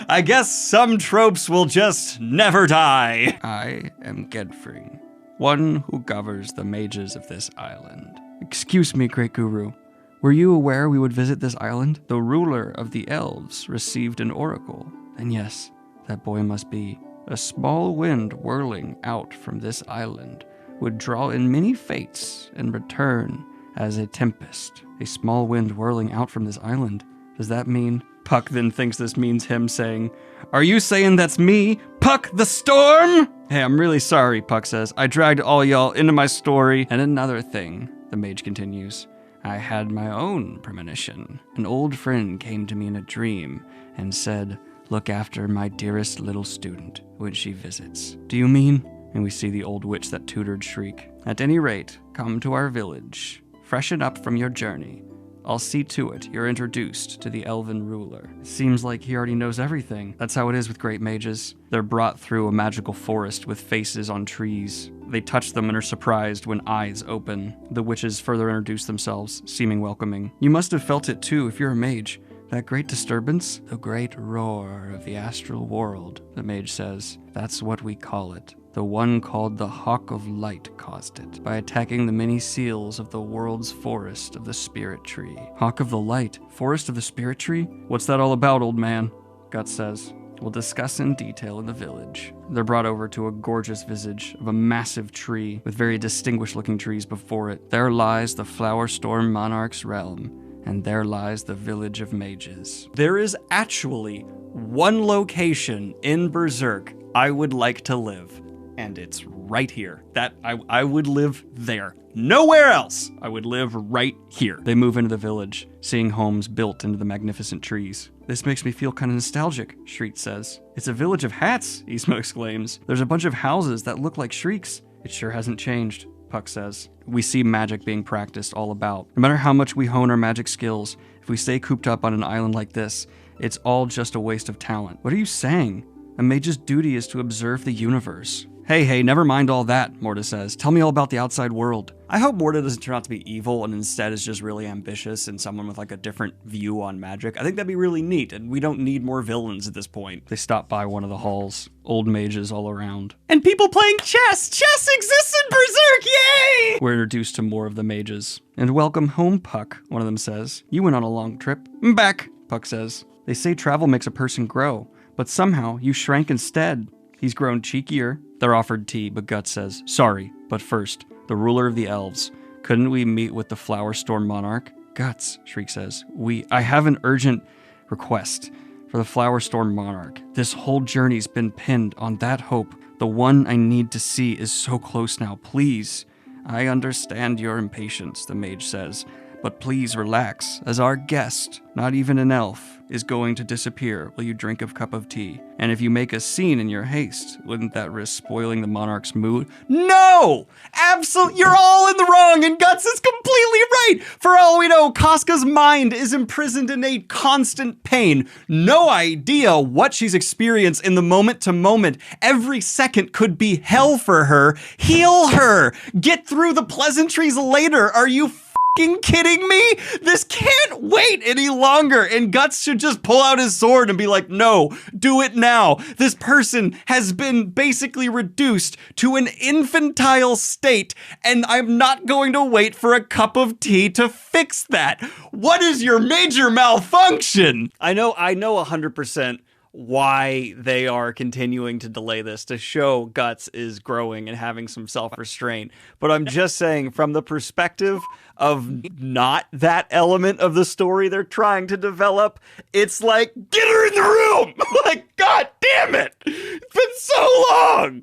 I guess some tropes will just never die. "I am Gedfring, one who governs the mages of this island." "Excuse me, Great Guru. Were you aware we would visit this island? The ruler of the elves received an oracle. And yes, that boy must be. A small wind whirling out from this island would draw in many fates and return as a tempest." A small wind whirling out from this island. Does that mean... Puck then thinks this means him saying, "Are you saying that's me, Puck the Storm?" "Hey, I'm really sorry," Puck says. "I dragged all y'all into my story." "And another thing," the mage continues. I had my own premonition. An old friend came to me in a dream and said, look after my dearest little student when she visits. Do you mean? And we see the old witch that tutored shriek. At any rate, come to our village. Freshen up from your journey. I'll see to it you're introduced to the elven ruler. It seems like he already knows everything. That's how it is with great mages. They're brought through a magical forest with faces on trees. They touch them and are surprised when eyes open. The witches further introduce themselves, seeming welcoming. You must have felt it too if you're a mage. That great disturbance? The great roar of the astral world, the mage says. That's what we call it. The one called the Hawk of Light caused it, by attacking the many seals of the world's forest of the Spirit Tree. Hawk of the Light? Forest of the Spirit Tree? What's that all about, old man? Guts says. We'll discuss in detail in the village. They're brought over to a gorgeous visage of a massive tree with very distinguished looking trees before it. There lies the Flower Storm Monarch's realm, and there lies the village of mages. There is actually one location in Berserk I would like to live. And it's right here. That I would live there. Nowhere else. I would live right here. They move into the village, seeing homes built into the magnificent trees. This makes me feel kind of nostalgic, Shriek says. It's a village of hats, Isma exclaims. There's a bunch of houses that look like Shriek's. It sure hasn't changed, Puck says. We see magic being practiced all about. No matter how much we hone our magic skills, if we stay cooped up on an island like this, it's all just a waste of talent. What are you saying? A mage's duty is to observe the universe. Hey, never mind all that, Morta says. Tell me all about the outside world. I hope Morta doesn't turn out to be evil and instead is just really ambitious and someone with like a different view on magic. I think that'd be really neat, and we don't need more villains at this point. They stop by one of the halls. Old mages all around. And people playing chess! Chess exists in Berserk, yay! We're introduced to more of the mages. And welcome home, Puck, one of them says. You went on a long trip. I'm back, Puck says. They say travel makes a person grow, but somehow you shrank instead. He's grown cheekier. They're offered tea, but Guts says, sorry, but first, the ruler of the elves. Couldn't we meet with the Flower Storm Monarch? Guts, Shriek says, I have an urgent request for the Flower Storm Monarch. This whole journey's been pinned on that hope. The one I need to see is so close now, please. I understand your impatience, the mage says, but please relax, as our guest, not even an elf, is going to disappear while you drink a cup of tea. And if you make a scene in your haste, wouldn't that risk spoiling the monarch's mood? No! Absolutely, you're all in the wrong, and Guts is completely right! For all we know, Casca's mind is imprisoned in a constant pain. No idea what she's experienced in the moment to moment. Every second could be hell for her. Heal her! Get through the pleasantries later, are you kidding me? This can't wait any longer, and Guts should just pull out his sword and be like, no, do it now. This person has been basically reduced to an infantile state, and I'm not going to wait for a cup of tea to fix that. What is your major malfunction? I know 100% why they are continuing to delay this, to show Guts is growing and having some self-restraint. But I'm just saying, from the perspective of not that element of the story they're trying to develop, it's like, get her in the room! Like, god damn it! It's been so long!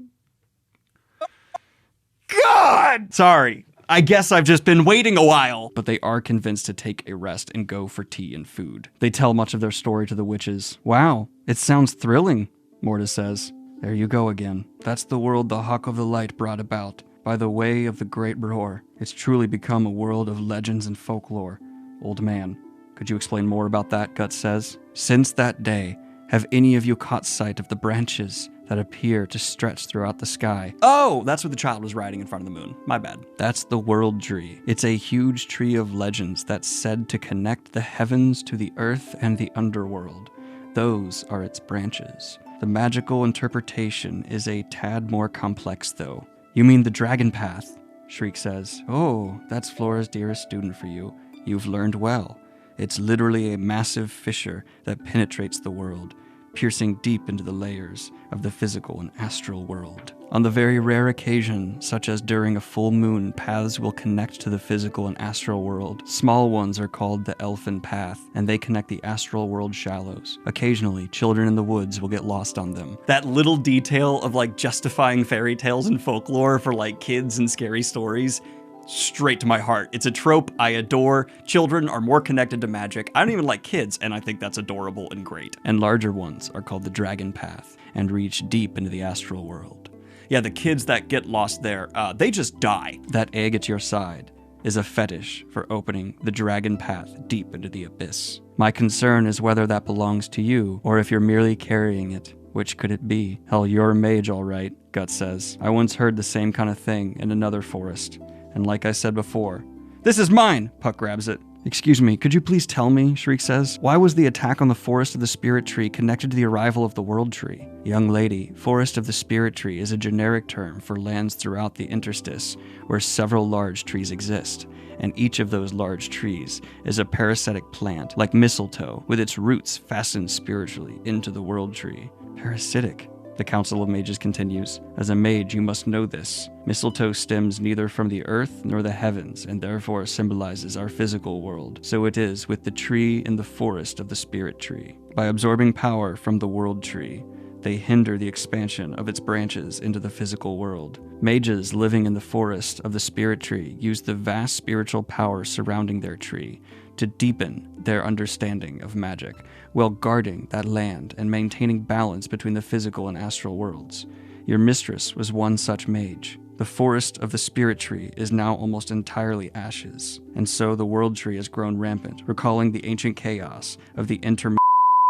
God! Sorry. I guess I've just been waiting a while. But they are convinced to take a rest and go for tea and food. They tell much of their story to the witches. Wow, it sounds thrilling, Morta says. There you go again. That's the world the Hawk of the Light brought about. By the way of the great roar, it's truly become a world of legends and folklore. Old man, could you explain more about that, Guts says? Since that day, have any of you caught sight of the branches that appear to stretch throughout the sky? Oh, that's what the child was riding in front of the moon. My bad. That's the World Tree. It's a huge tree of legends that's said to connect the heavens to the earth and the underworld. Those are its branches. The magical interpretation is a tad more complex, though. You mean the Dragon Path? Shriek says. Oh, that's Flora's dearest student for you. You've learned well. It's literally a massive fissure that penetrates the world, piercing deep into the layers of the physical and astral world. On the very rare occasion, such as during a full moon, paths will connect to the physical and astral world. Small ones are called the Elfin Path, and they connect the astral world shallows. Occasionally, children in the woods will get lost on them. That little detail of like justifying fairy tales and folklore for like kids and scary stories straight to my heart. It's a trope I adore. Children are more connected to magic. I don't even like kids, and I think that's adorable and great. And larger ones are called the Dragon Path and reach deep into the astral world. Yeah, the kids that get lost there, they just die. That egg at your side is a fetish for opening the Dragon Path deep into the abyss. My concern is whether that belongs to you, or if you're merely carrying it. Which could it be? Hell, you're a mage, all right, Guts says. I once heard the same kind of thing in another forest. And like I said before, this is mine! Puck grabs it. Excuse me, could you please tell me, Shriek says, why was the attack on the Forest of the Spirit Tree connected to the arrival of the World Tree? Young lady, Forest of the Spirit Tree is a generic term for lands throughout the interstice where several large trees exist, and each of those large trees is a parasitic plant like mistletoe with its roots fastened spiritually into the World Tree. Parasitic, the Council of Mages continues. As a mage, you must know this. Mistletoe stems neither from the earth nor the heavens, and therefore symbolizes our physical world. So it is with the tree in the forest of the Spirit Tree. By absorbing power from the World Tree, they hinder the expansion of its branches into the physical world. Mages living in the forest of the Spirit Tree use the vast spiritual power surrounding their tree to deepen their understanding of magic, while guarding that land and maintaining balance between the physical and astral worlds. Your mistress was one such mage. The forest of the Spirit Tree is now almost entirely ashes, and so the World Tree has grown rampant, recalling the ancient chaos of the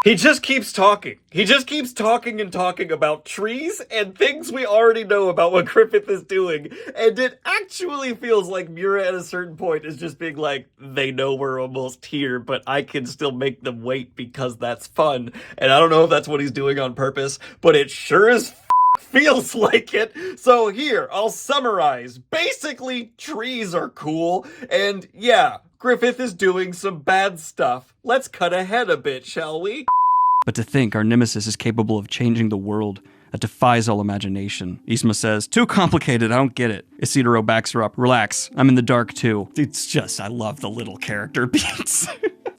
He just keeps talking. He just keeps talking and talking about trees and things we already know about what Griffith is doing. And it actually feels like Mura at a certain point is just being like, they know we're almost here, but I can still make them wait because that's fun. And I don't know if that's what he's doing on purpose, but it sure as feels like it. So here, I'll summarize. Basically, trees are cool. And yeah, Griffith is doing some bad stuff. Let's cut ahead a bit, shall we? But to think our nemesis is capable of changing the world, that defies all imagination. Isma says, too complicated, I don't get it. Isidoro backs her up. Relax, I'm in the dark too. It's just, I love the little character beats.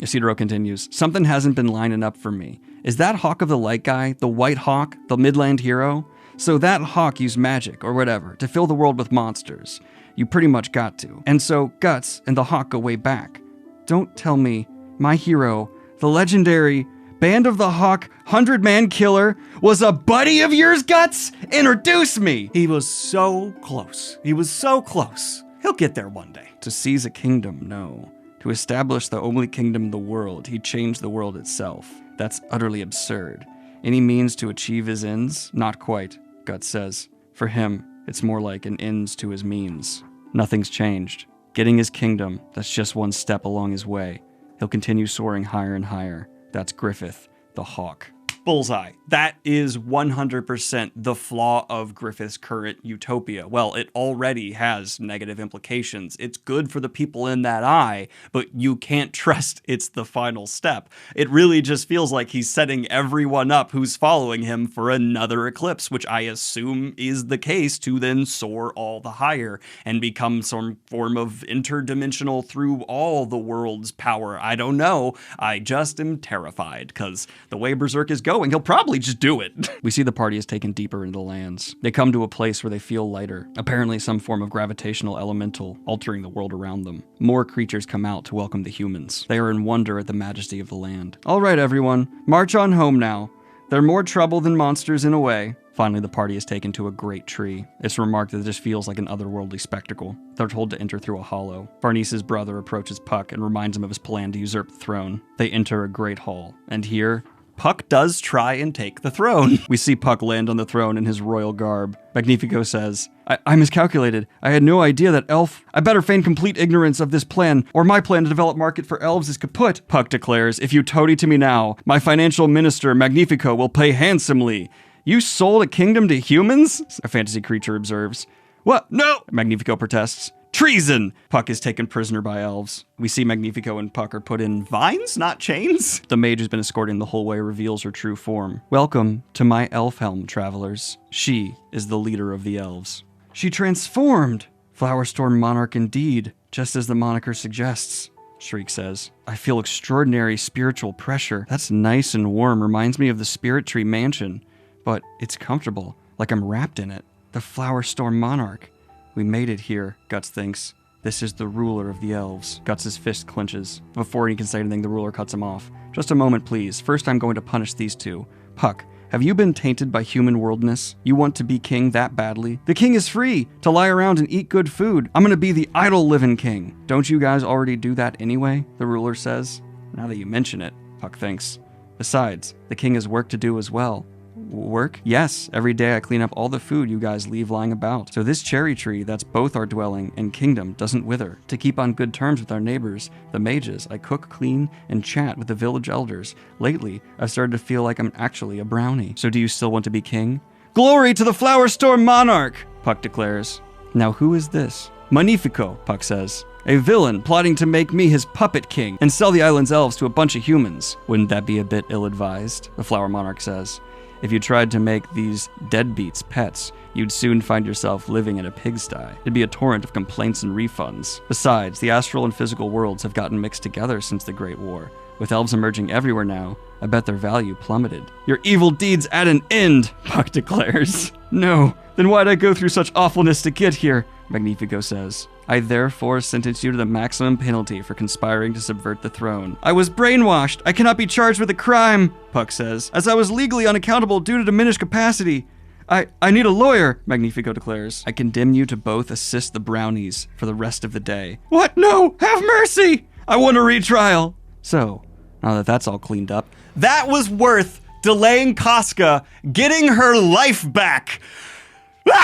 Isidoro continues, something hasn't been lining up for me. Is that Hawk of the Light guy, the White Hawk, the Midland hero? So that Hawk used magic, or whatever, to fill the world with monsters. You pretty much got to. And so Guts and the Hawk go way back. Don't tell me my hero, the legendary Band of the Hawk 100-man killer, was a buddy of yours, Guts? Introduce me! He was so close. He was so close. He'll get there one day. To seize a kingdom, no. To establish the only kingdom in the world, he changed the world itself. That's utterly absurd. Any means to achieve his ends? Not quite, Guts says. For him, it's more like an ends to his means. Nothing's changed. Getting his kingdom, that's just one step along his way. He'll continue soaring higher and higher. That's Griffith, the Hawk. Bullseye. That is 100% the flaw of Griffith's current utopia. Well, it already has negative implications. It's good for the people in that eye, but you can't trust it's the final step. It really just feels like he's setting everyone up who's following him for another eclipse, which I assume is the case to then soar all the higher and become some form of interdimensional through all the world's power. I don't know. I just am terrified because the way Berserk is going, he'll probably just do it. We see the party is taken deeper into the lands. They come to a place where they feel lighter, apparently some form of gravitational elemental altering the world around them. More creatures come out to welcome the humans. They are in wonder at the majesty of the land. All right, everyone, march on home now. They're more trouble than monsters in a way. Finally, the party is taken to a great tree. It's remarked that it just feels like an otherworldly spectacle. They're told to enter through a hollow. Farnese's brother approaches Puck and reminds him of his plan to usurp the throne. They enter a great hall, and here, Puck does try and take the throne. We see Puck land on the throne in his royal garb. Magnifico says, I miscalculated. I had no idea that I better feign complete ignorance of this plan, or my plan to develop market for elves is kaput. Puck declares, if you toady to me now, my financial minister, Magnifico, will pay handsomely. You sold a kingdom to humans? A fantasy creature observes. What? No! Magnifico protests. Treason! Puck is taken prisoner by elves. We see Magnifico and Puck are put in vines, not chains. The mage who's been escorting the whole way reveals her true form. Welcome to my elf helm, travelers. She is the leader of the elves. She transformed! Flowerstorm Monarch indeed, just as the moniker suggests. Shriek says, I feel extraordinary spiritual pressure. That's nice and warm, reminds me of the Spirit Tree Mansion. But it's comfortable, like I'm wrapped in it. The Flowerstorm Monarch. We made it here, Guts thinks. This is the ruler of the elves. Guts' fist clenches. Before he can say anything, the ruler cuts him off. Just a moment, please. First, I'm going to punish these two. Puck, have you been tainted by human worldness? You want to be king that badly? The king is free to lie around and eat good food. I'm gonna be the idle living king. Don't you guys already do that anyway? The ruler says. Now that you mention it, Puck thinks. Besides, the king has work to do as well. Work? Yes, every day I clean up all the food you guys leave lying about. So this cherry tree that's both our dwelling and kingdom doesn't wither. To keep on good terms with our neighbors, the mages, I cook, clean, and chat with the village elders. Lately, I've started to feel like I'm actually a brownie. So do you still want to be king? Glory to the Flower Storm Monarch, Puck declares. Now who is this? Magnifico, Puck says. A villain plotting to make me his puppet king and sell the island's elves to a bunch of humans. Wouldn't that be a bit ill-advised? The Flower Monarch says. If you tried to make these deadbeats pets, you'd soon find yourself living in a pigsty. It'd be a torrent of complaints and refunds. Besides, the astral and physical worlds have gotten mixed together since the Great War. With elves emerging everywhere now, I bet their value plummeted. Your evil deeds at an end, Puck declares. No, then why'd I go through such awfulness to get here? Magnifico says. I therefore sentence you to the maximum penalty for conspiring to subvert the throne. I was brainwashed. I cannot be charged with a crime, Puck says, as I was legally unaccountable due to diminished capacity. I need a lawyer, Magnifico declares. I condemn you to both assist the brownies for the rest of the day. What? No! Have mercy! I want a retrial. So, now that that's all cleaned up, that was worth delaying Casca getting her life back.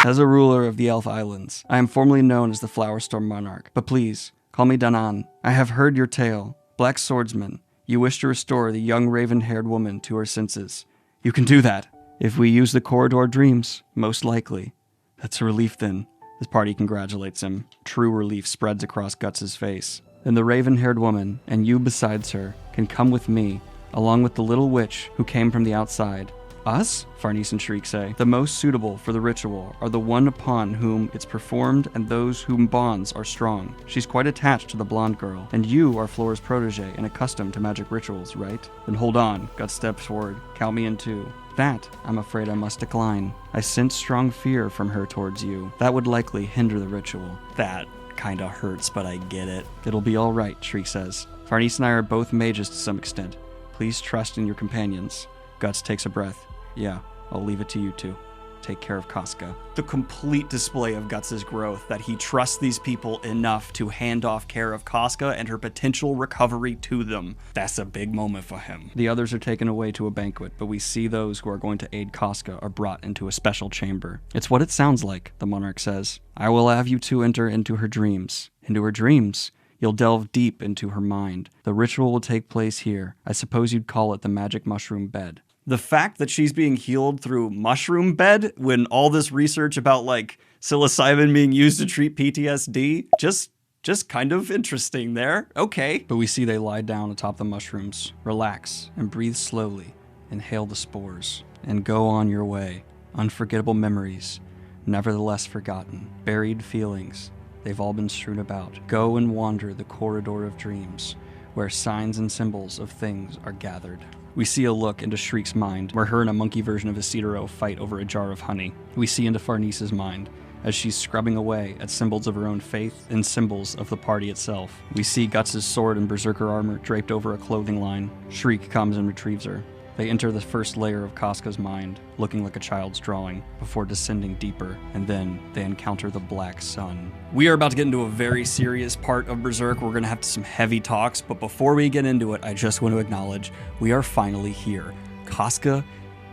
As a ruler of the Elf Islands, I am formally known as the Flower Storm Monarch, but please, call me Danan. I have heard your tale. Black Swordsman, you wish to restore the young raven-haired woman to her senses. You can do that. If we use the corridor dreams, most likely. That's a relief then. This party congratulates him. True relief spreads across Guts' face. Then the raven-haired woman, and you besides her, can come with me, along with the little witch who came from the outside. Us? Farnese and Shriek say. The most suitable for the ritual are the one upon whom it's performed and those whom bonds are strong. She's quite attached to the blonde girl, and you are Flora's protege and accustomed to magic rituals, right? Then hold on, Guts steps forward. Count me in two. That, I'm afraid I must decline. I sense strong fear from her towards you. That would likely hinder the ritual. That kinda hurts, but I get it. It'll be all right, Shriek says. Farnese and I are both mages to some extent. Please trust in your companions. Guts takes a breath. Yeah, I'll leave it to you two. Take care of Casca. The complete display of Guts' growth, that he trusts these people enough to hand off care of Casca and her potential recovery to them. That's a big moment for him. The others are taken away to a banquet, but we see those who are going to aid Casca are brought into a special chamber. It's what it sounds like, the monarch says. I will have you two enter into her dreams. Into her dreams? You'll delve deep into her mind. The ritual will take place here. I suppose you'd call it the magic mushroom bed. The fact that she's being healed through mushroom bed when all this research about like psilocybin being used to treat PTSD, just kind of interesting there. Okay. But we see they lie down atop the mushrooms, relax, and breathe slowly. Inhale the spores, and go on your way. Unforgettable memories, nevertheless forgotten. Buried feelings, they've all been strewn about. Go and wander the corridor of dreams, where signs and symbols of things are gathered. We see a look into Shriek's mind, where her and a monkey version of Isidoro fight over a jar of honey. We see into Farnese's mind, as she's scrubbing away at symbols of her own faith and symbols of the party itself. We see Guts' sword and berserker armor draped over a clothing line. Shriek comes and retrieves her. They enter the first layer of Casca's mind, looking like a child's drawing, before descending deeper, and then they encounter the Black Sun. We are about to get into a very serious part of Berserk. We're going to have some heavy talks, but before we get into it, I just want to acknowledge we are finally here. Casca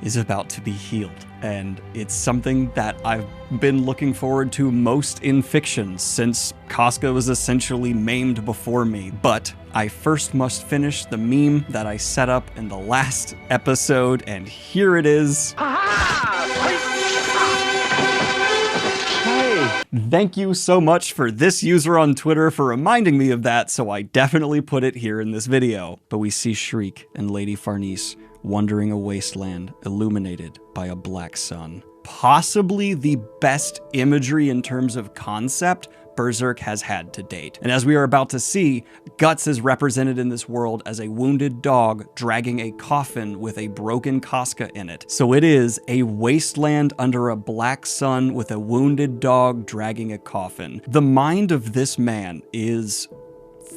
is about to be healed, and it's something that I've been looking forward to most in fiction since Casca was essentially maimed before me. But I first must finish the meme that I set up in the last episode, and here it is. Hey, thank you so much for this user on Twitter for reminding me of that, so I definitely put it here in this video. But we see Shriek and Lady Farnese wandering a wasteland illuminated by a black sun. Possibly the best imagery in terms of concept, Berserk has had to date. And as we are about to see, Guts is represented in this world as a wounded dog dragging a coffin with a broken Casca in it. So it is a wasteland under a black sun with a wounded dog dragging a coffin. The mind of this man is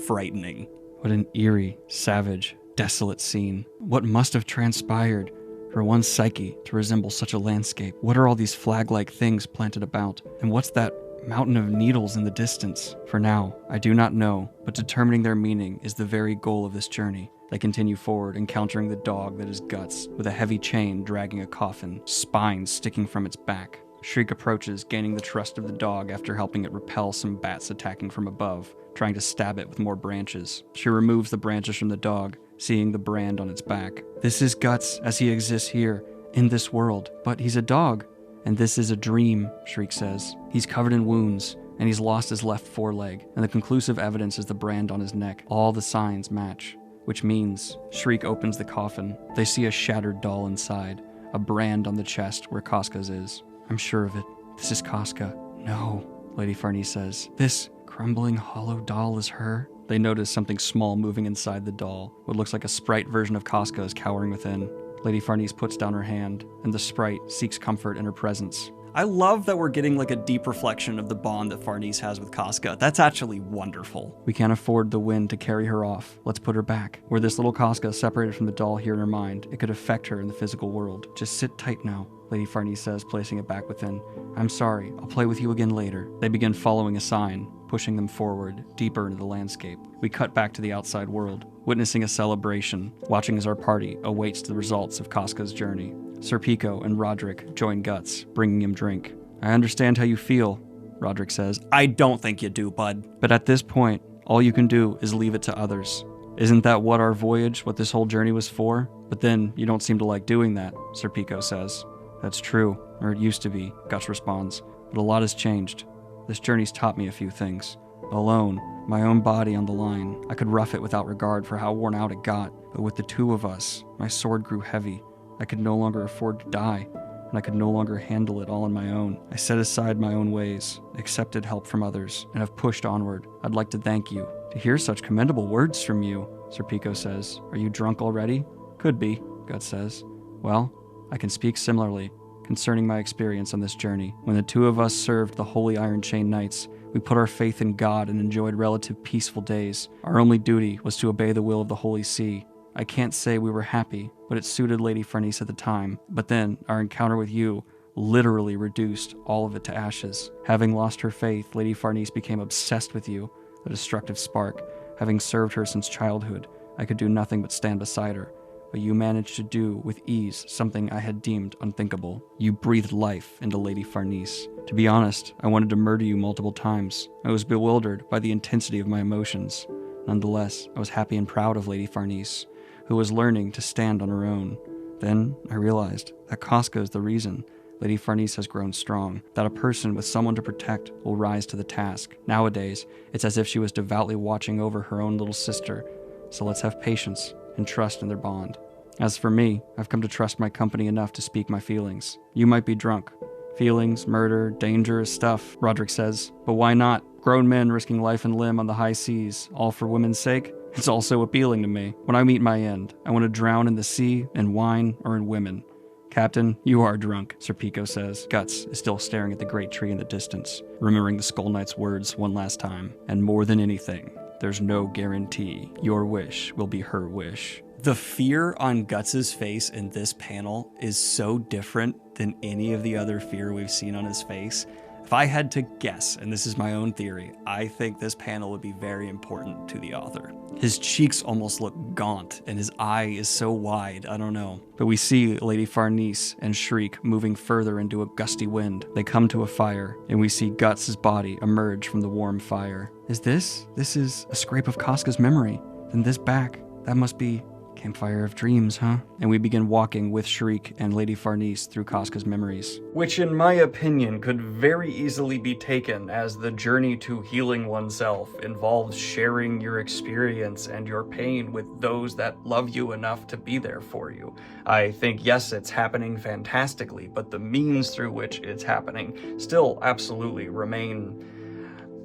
frightening. What an eerie, savage, desolate scene. What must have transpired for one's psyche to resemble such a landscape? What are all these flag-like things planted about? And what's that mountain of needles in the distance? For now, I do not know, but determining their meaning is the very goal of this journey. They continue forward, encountering the dog that is Guts, with a heavy chain dragging a coffin, spines sticking from its back. Shriek approaches, gaining the trust of the dog after helping it repel some bats attacking from above, trying to stab it with more branches. She removes the branches from the dog, seeing the brand on its back. This is Guts as he exists here, in this world, but he's a dog. And this is a dream, Shriek says. He's covered in wounds, and he's lost his left foreleg, and the conclusive evidence is the brand on his neck. All the signs match, which means Shriek opens the coffin. They see a shattered doll inside, a brand on the chest where Casca's is. I'm sure of it. This is Casca. No, Lady Farnese says. This crumbling hollow doll is her. They notice something small moving inside the doll. What looks like a sprite version of Casca is cowering within. Lady Farnese puts down her hand, and the sprite seeks comfort in her presence. I love that we're getting like a deep reflection of the bond that Farnese has with Casca. That's actually wonderful. We can't afford the wind to carry her off. Let's put her back. Were this little Casca separated from the doll here in her mind, it could affect her in the physical world. Just sit tight now, Lady Farnese says, placing it back within. I'm sorry, I'll play with you again later. They begin following a sign, pushing them forward, deeper into the landscape. We cut back to the outside world, witnessing a celebration, watching as our party awaits the results of Casca's journey. Sir Pico and Roderick join Guts, bringing him drink. I understand how you feel, Roderick says. I don't think you do, bud. But at this point, all you can do is leave it to others. Isn't that what our voyage, what this whole journey was for? But then, you don't seem to like doing that, Sir Pico says. That's true, or it used to be, Guts responds. But a lot has changed. This journey's taught me a few things. Alone, my own body on the line, I could rough it without regard for how worn out it got. But with the two of us, my sword grew heavy. I could no longer afford to die, and I could no longer handle it all on my own. I set aside my own ways, accepted help from others, and have pushed onward. I'd like to thank you. To hear such commendable words from you, Sir Pico says. Are you drunk already? Could be, Guts says. Well, I can speak similarly concerning my experience on this journey. When the two of us served the Holy Iron Chain Knights, we put our faith in God and enjoyed relative peaceful days. Our only duty was to obey the will of the Holy See. I can't say we were happy, but it suited Lady Farnese at the time. But then, our encounter with you literally reduced all of it to ashes. Having lost her faith, Lady Farnese became obsessed with you, a destructive spark. Having served her since childhood, I could do nothing but stand beside her. But you managed to do with ease something I had deemed unthinkable. You breathed life into Lady Farnese. To be honest, I wanted to murder you multiple times. I was bewildered by the intensity of my emotions. Nonetheless, I was happy and proud of Lady Farnese, who was learning to stand on her own. Then I realized that Casca is the reason Lady Farnese has grown strong, that a person with someone to protect will rise to the task. Nowadays, it's as if she was devoutly watching over her own little sister. So let's have patience and trust in their bond. As for me, I've come to trust my company enough to speak my feelings. You might be drunk. Feelings, murder, dangerous stuff, Roderick says. But why not? Grown men risking life and limb on the high seas, all for women's sake? It's also appealing to me. When I meet my end, I want to drown in the sea, in wine, or in women. Captain, you are drunk, Sir Pico says. Guts is still staring at the great tree in the distance, remembering the Skull Knight's words one last time. And more than anything, there's no guarantee your wish will be her wish. The fear on Guts' face in this panel is so different than any of the other fear we've seen on his face. If I had to guess, and this is my own theory, I think this panel would be very important to the author. His cheeks almost look gaunt, and his eye is so wide, I don't know. But we see Lady Farnese and Shriek moving further into a gusty wind. They come to a fire, and we see Guts' body emerge from the warm fire. This is a scrape of Casca's memory. Then this back, that must be Campfire of Dreams, huh? And we begin walking with Shriek and Lady Farnese through Casca's memories. Which, in my opinion, could very easily be taken as the journey to healing oneself involves sharing your experience and your pain with those that love you enough to be there for you. I think, yes, it's happening fantastically, but the means through which it's happening still absolutely remain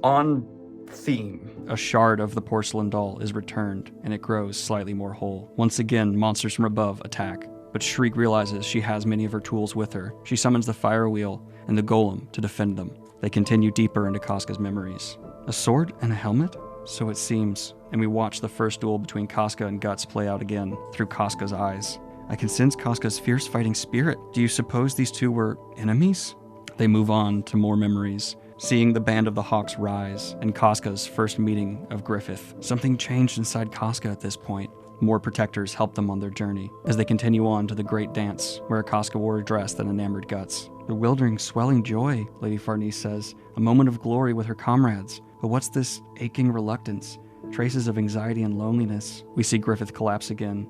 on theme. A shard of the porcelain doll is returned, and it grows slightly more whole. Once again, monsters from above attack, but Shriek realizes she has many of her tools with her. She summons the fire wheel and the golem to defend them. They continue deeper into Casca's memories. A sword and a helmet? So it seems, and we watch the first duel between Casca and Guts play out again through Casca's eyes. I can sense Casca's fierce fighting spirit. Do you suppose these two were enemies? They move on to more memories, seeing the band of the Hawks rise and Casca's first meeting of Griffith. Something changed inside Casca at this point. More protectors help them on their journey as they continue on to the great dance, where Casca wore a dress that enamored Guts. Bewildering, swelling joy, Lady Farnese says, a moment of glory with her comrades. But what's this aching reluctance? Traces of anxiety and loneliness. We see Griffith collapse again.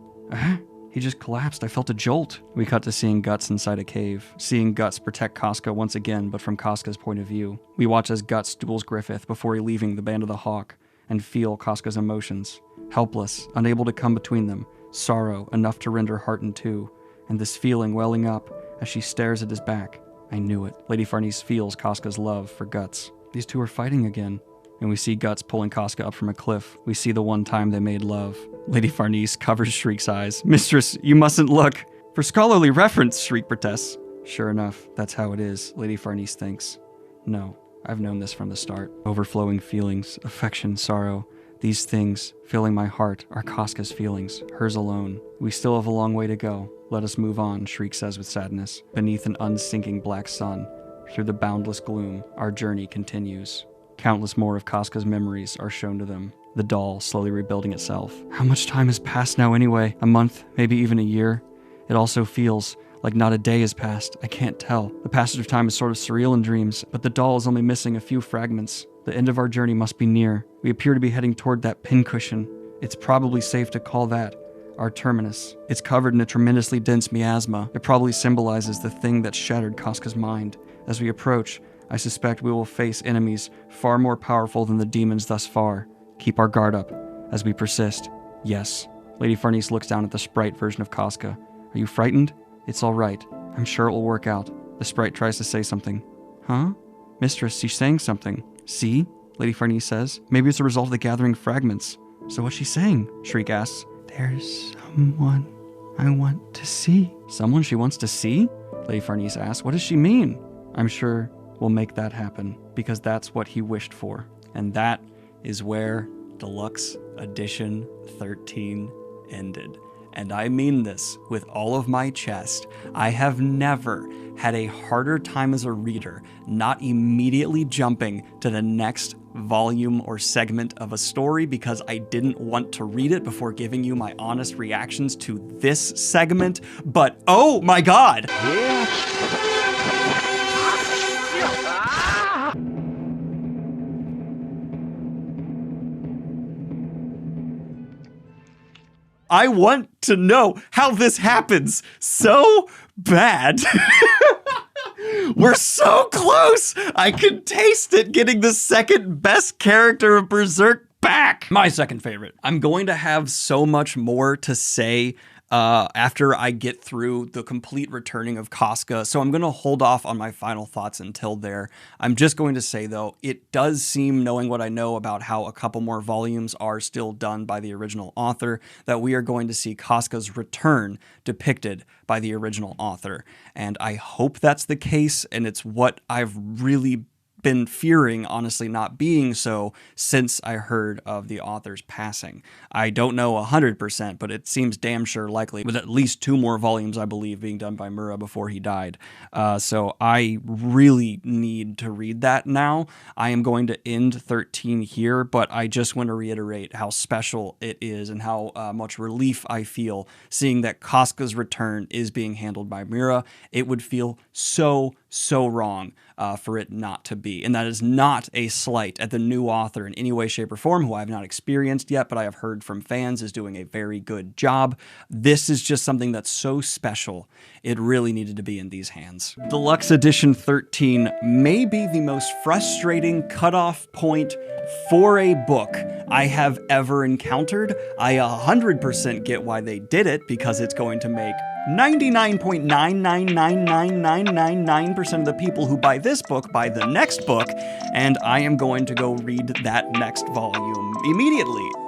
He just collapsed. I felt a jolt. We cut to seeing Guts inside a cave, seeing Guts protect Casca once again, but from Casca's point of view. We watch as Guts duels Griffith before leaving the Band of the Hawk, and feel Casca's emotions. Helpless, unable to come between them, sorrow enough to rend her heart in two, and this feeling welling up as she stares at his back. I knew it. Lady Farnese feels Casca's love for Guts. These two are fighting again, and we see Guts pulling Casca up from a cliff. We see the one time they made love. Lady Farnese covers Shriek's eyes. Mistress, you mustn't look. For scholarly reference, Shriek protests. Sure enough, that's how it is, Lady Farnese thinks. No, I've known this from the start. Overflowing feelings, affection, sorrow. These things, filling my heart, are Casca's feelings, hers alone. We still have a long way to go. Let us move on, Shriek says with sadness. Beneath an unsinking black sun, through the boundless gloom, our journey continues. Countless more of Casca's memories are shown to them. The doll slowly rebuilding itself. How much time has passed now anyway? A month, maybe even a year? It also feels like not a day has passed. I can't tell. The passage of time is sort of surreal in dreams, but the doll is only missing a few fragments. The end of our journey must be near. We appear to be heading toward that pincushion. It's probably safe to call that our terminus. It's covered in a tremendously dense miasma. It probably symbolizes the thing that shattered Casca's mind. As we approach, I suspect we will face enemies far more powerful than the demons thus far. Keep our guard up as we persist. Yes. Lady Farnese looks down at the sprite version of Casca. Are you frightened? It's all right. I'm sure it will work out. The sprite tries to say something. Huh? Mistress, she's saying something. See? Lady Farnese says. Maybe it's a result of the gathering fragments. So what's she saying? Shriek asks. There's someone I want to see. Someone she wants to see? Lady Farnese asks. What does she mean? I'm sure we'll make that happen, because that's what he wished for. And that is where Deluxe Edition 13 ended. And I mean this with all of my chest. I have never had a harder time as a reader not immediately jumping to the next volume or segment of a story because I didn't want to read it before giving you my honest reactions to this segment. But oh my god! I want to know how this happens so bad. We're so close. I can taste it, getting the second best character of Berserk back. My second favorite. I'm going to have so much more to say after I get through the complete returning of Casca, so I'm going to hold off on my final thoughts until there. I'm just going to say, though, it does seem, knowing what I know about how a couple more volumes are still done by the original author, that we are going to see Casca's return depicted by the original author. And I hope that's the case, and it's what I've really been fearing, honestly, not being so since I heard of the author's passing. I don't know 100%, but it seems damn sure likely, with at least 2 more volumes, I believe, being done by Mura before he died. So I really need to read that now. I am going to end 13 here, but I just want to reiterate how special it is and how much relief I feel seeing that Casca's return is being handled by Mura. It would feel so wrong for it not to be. And that is not a slight at the new author in any way, shape, or form, who I have not experienced yet, but I have heard from fans is doing a very good job. This is just something that's so special. It really needed to be in these hands. Deluxe Edition 13 may be the most frustrating cutoff point for a book I have ever encountered. I 100% get why they did it, because it's going to make 99.999999% of the people who buy this book buy the next book, and I am going to go read that next volume immediately.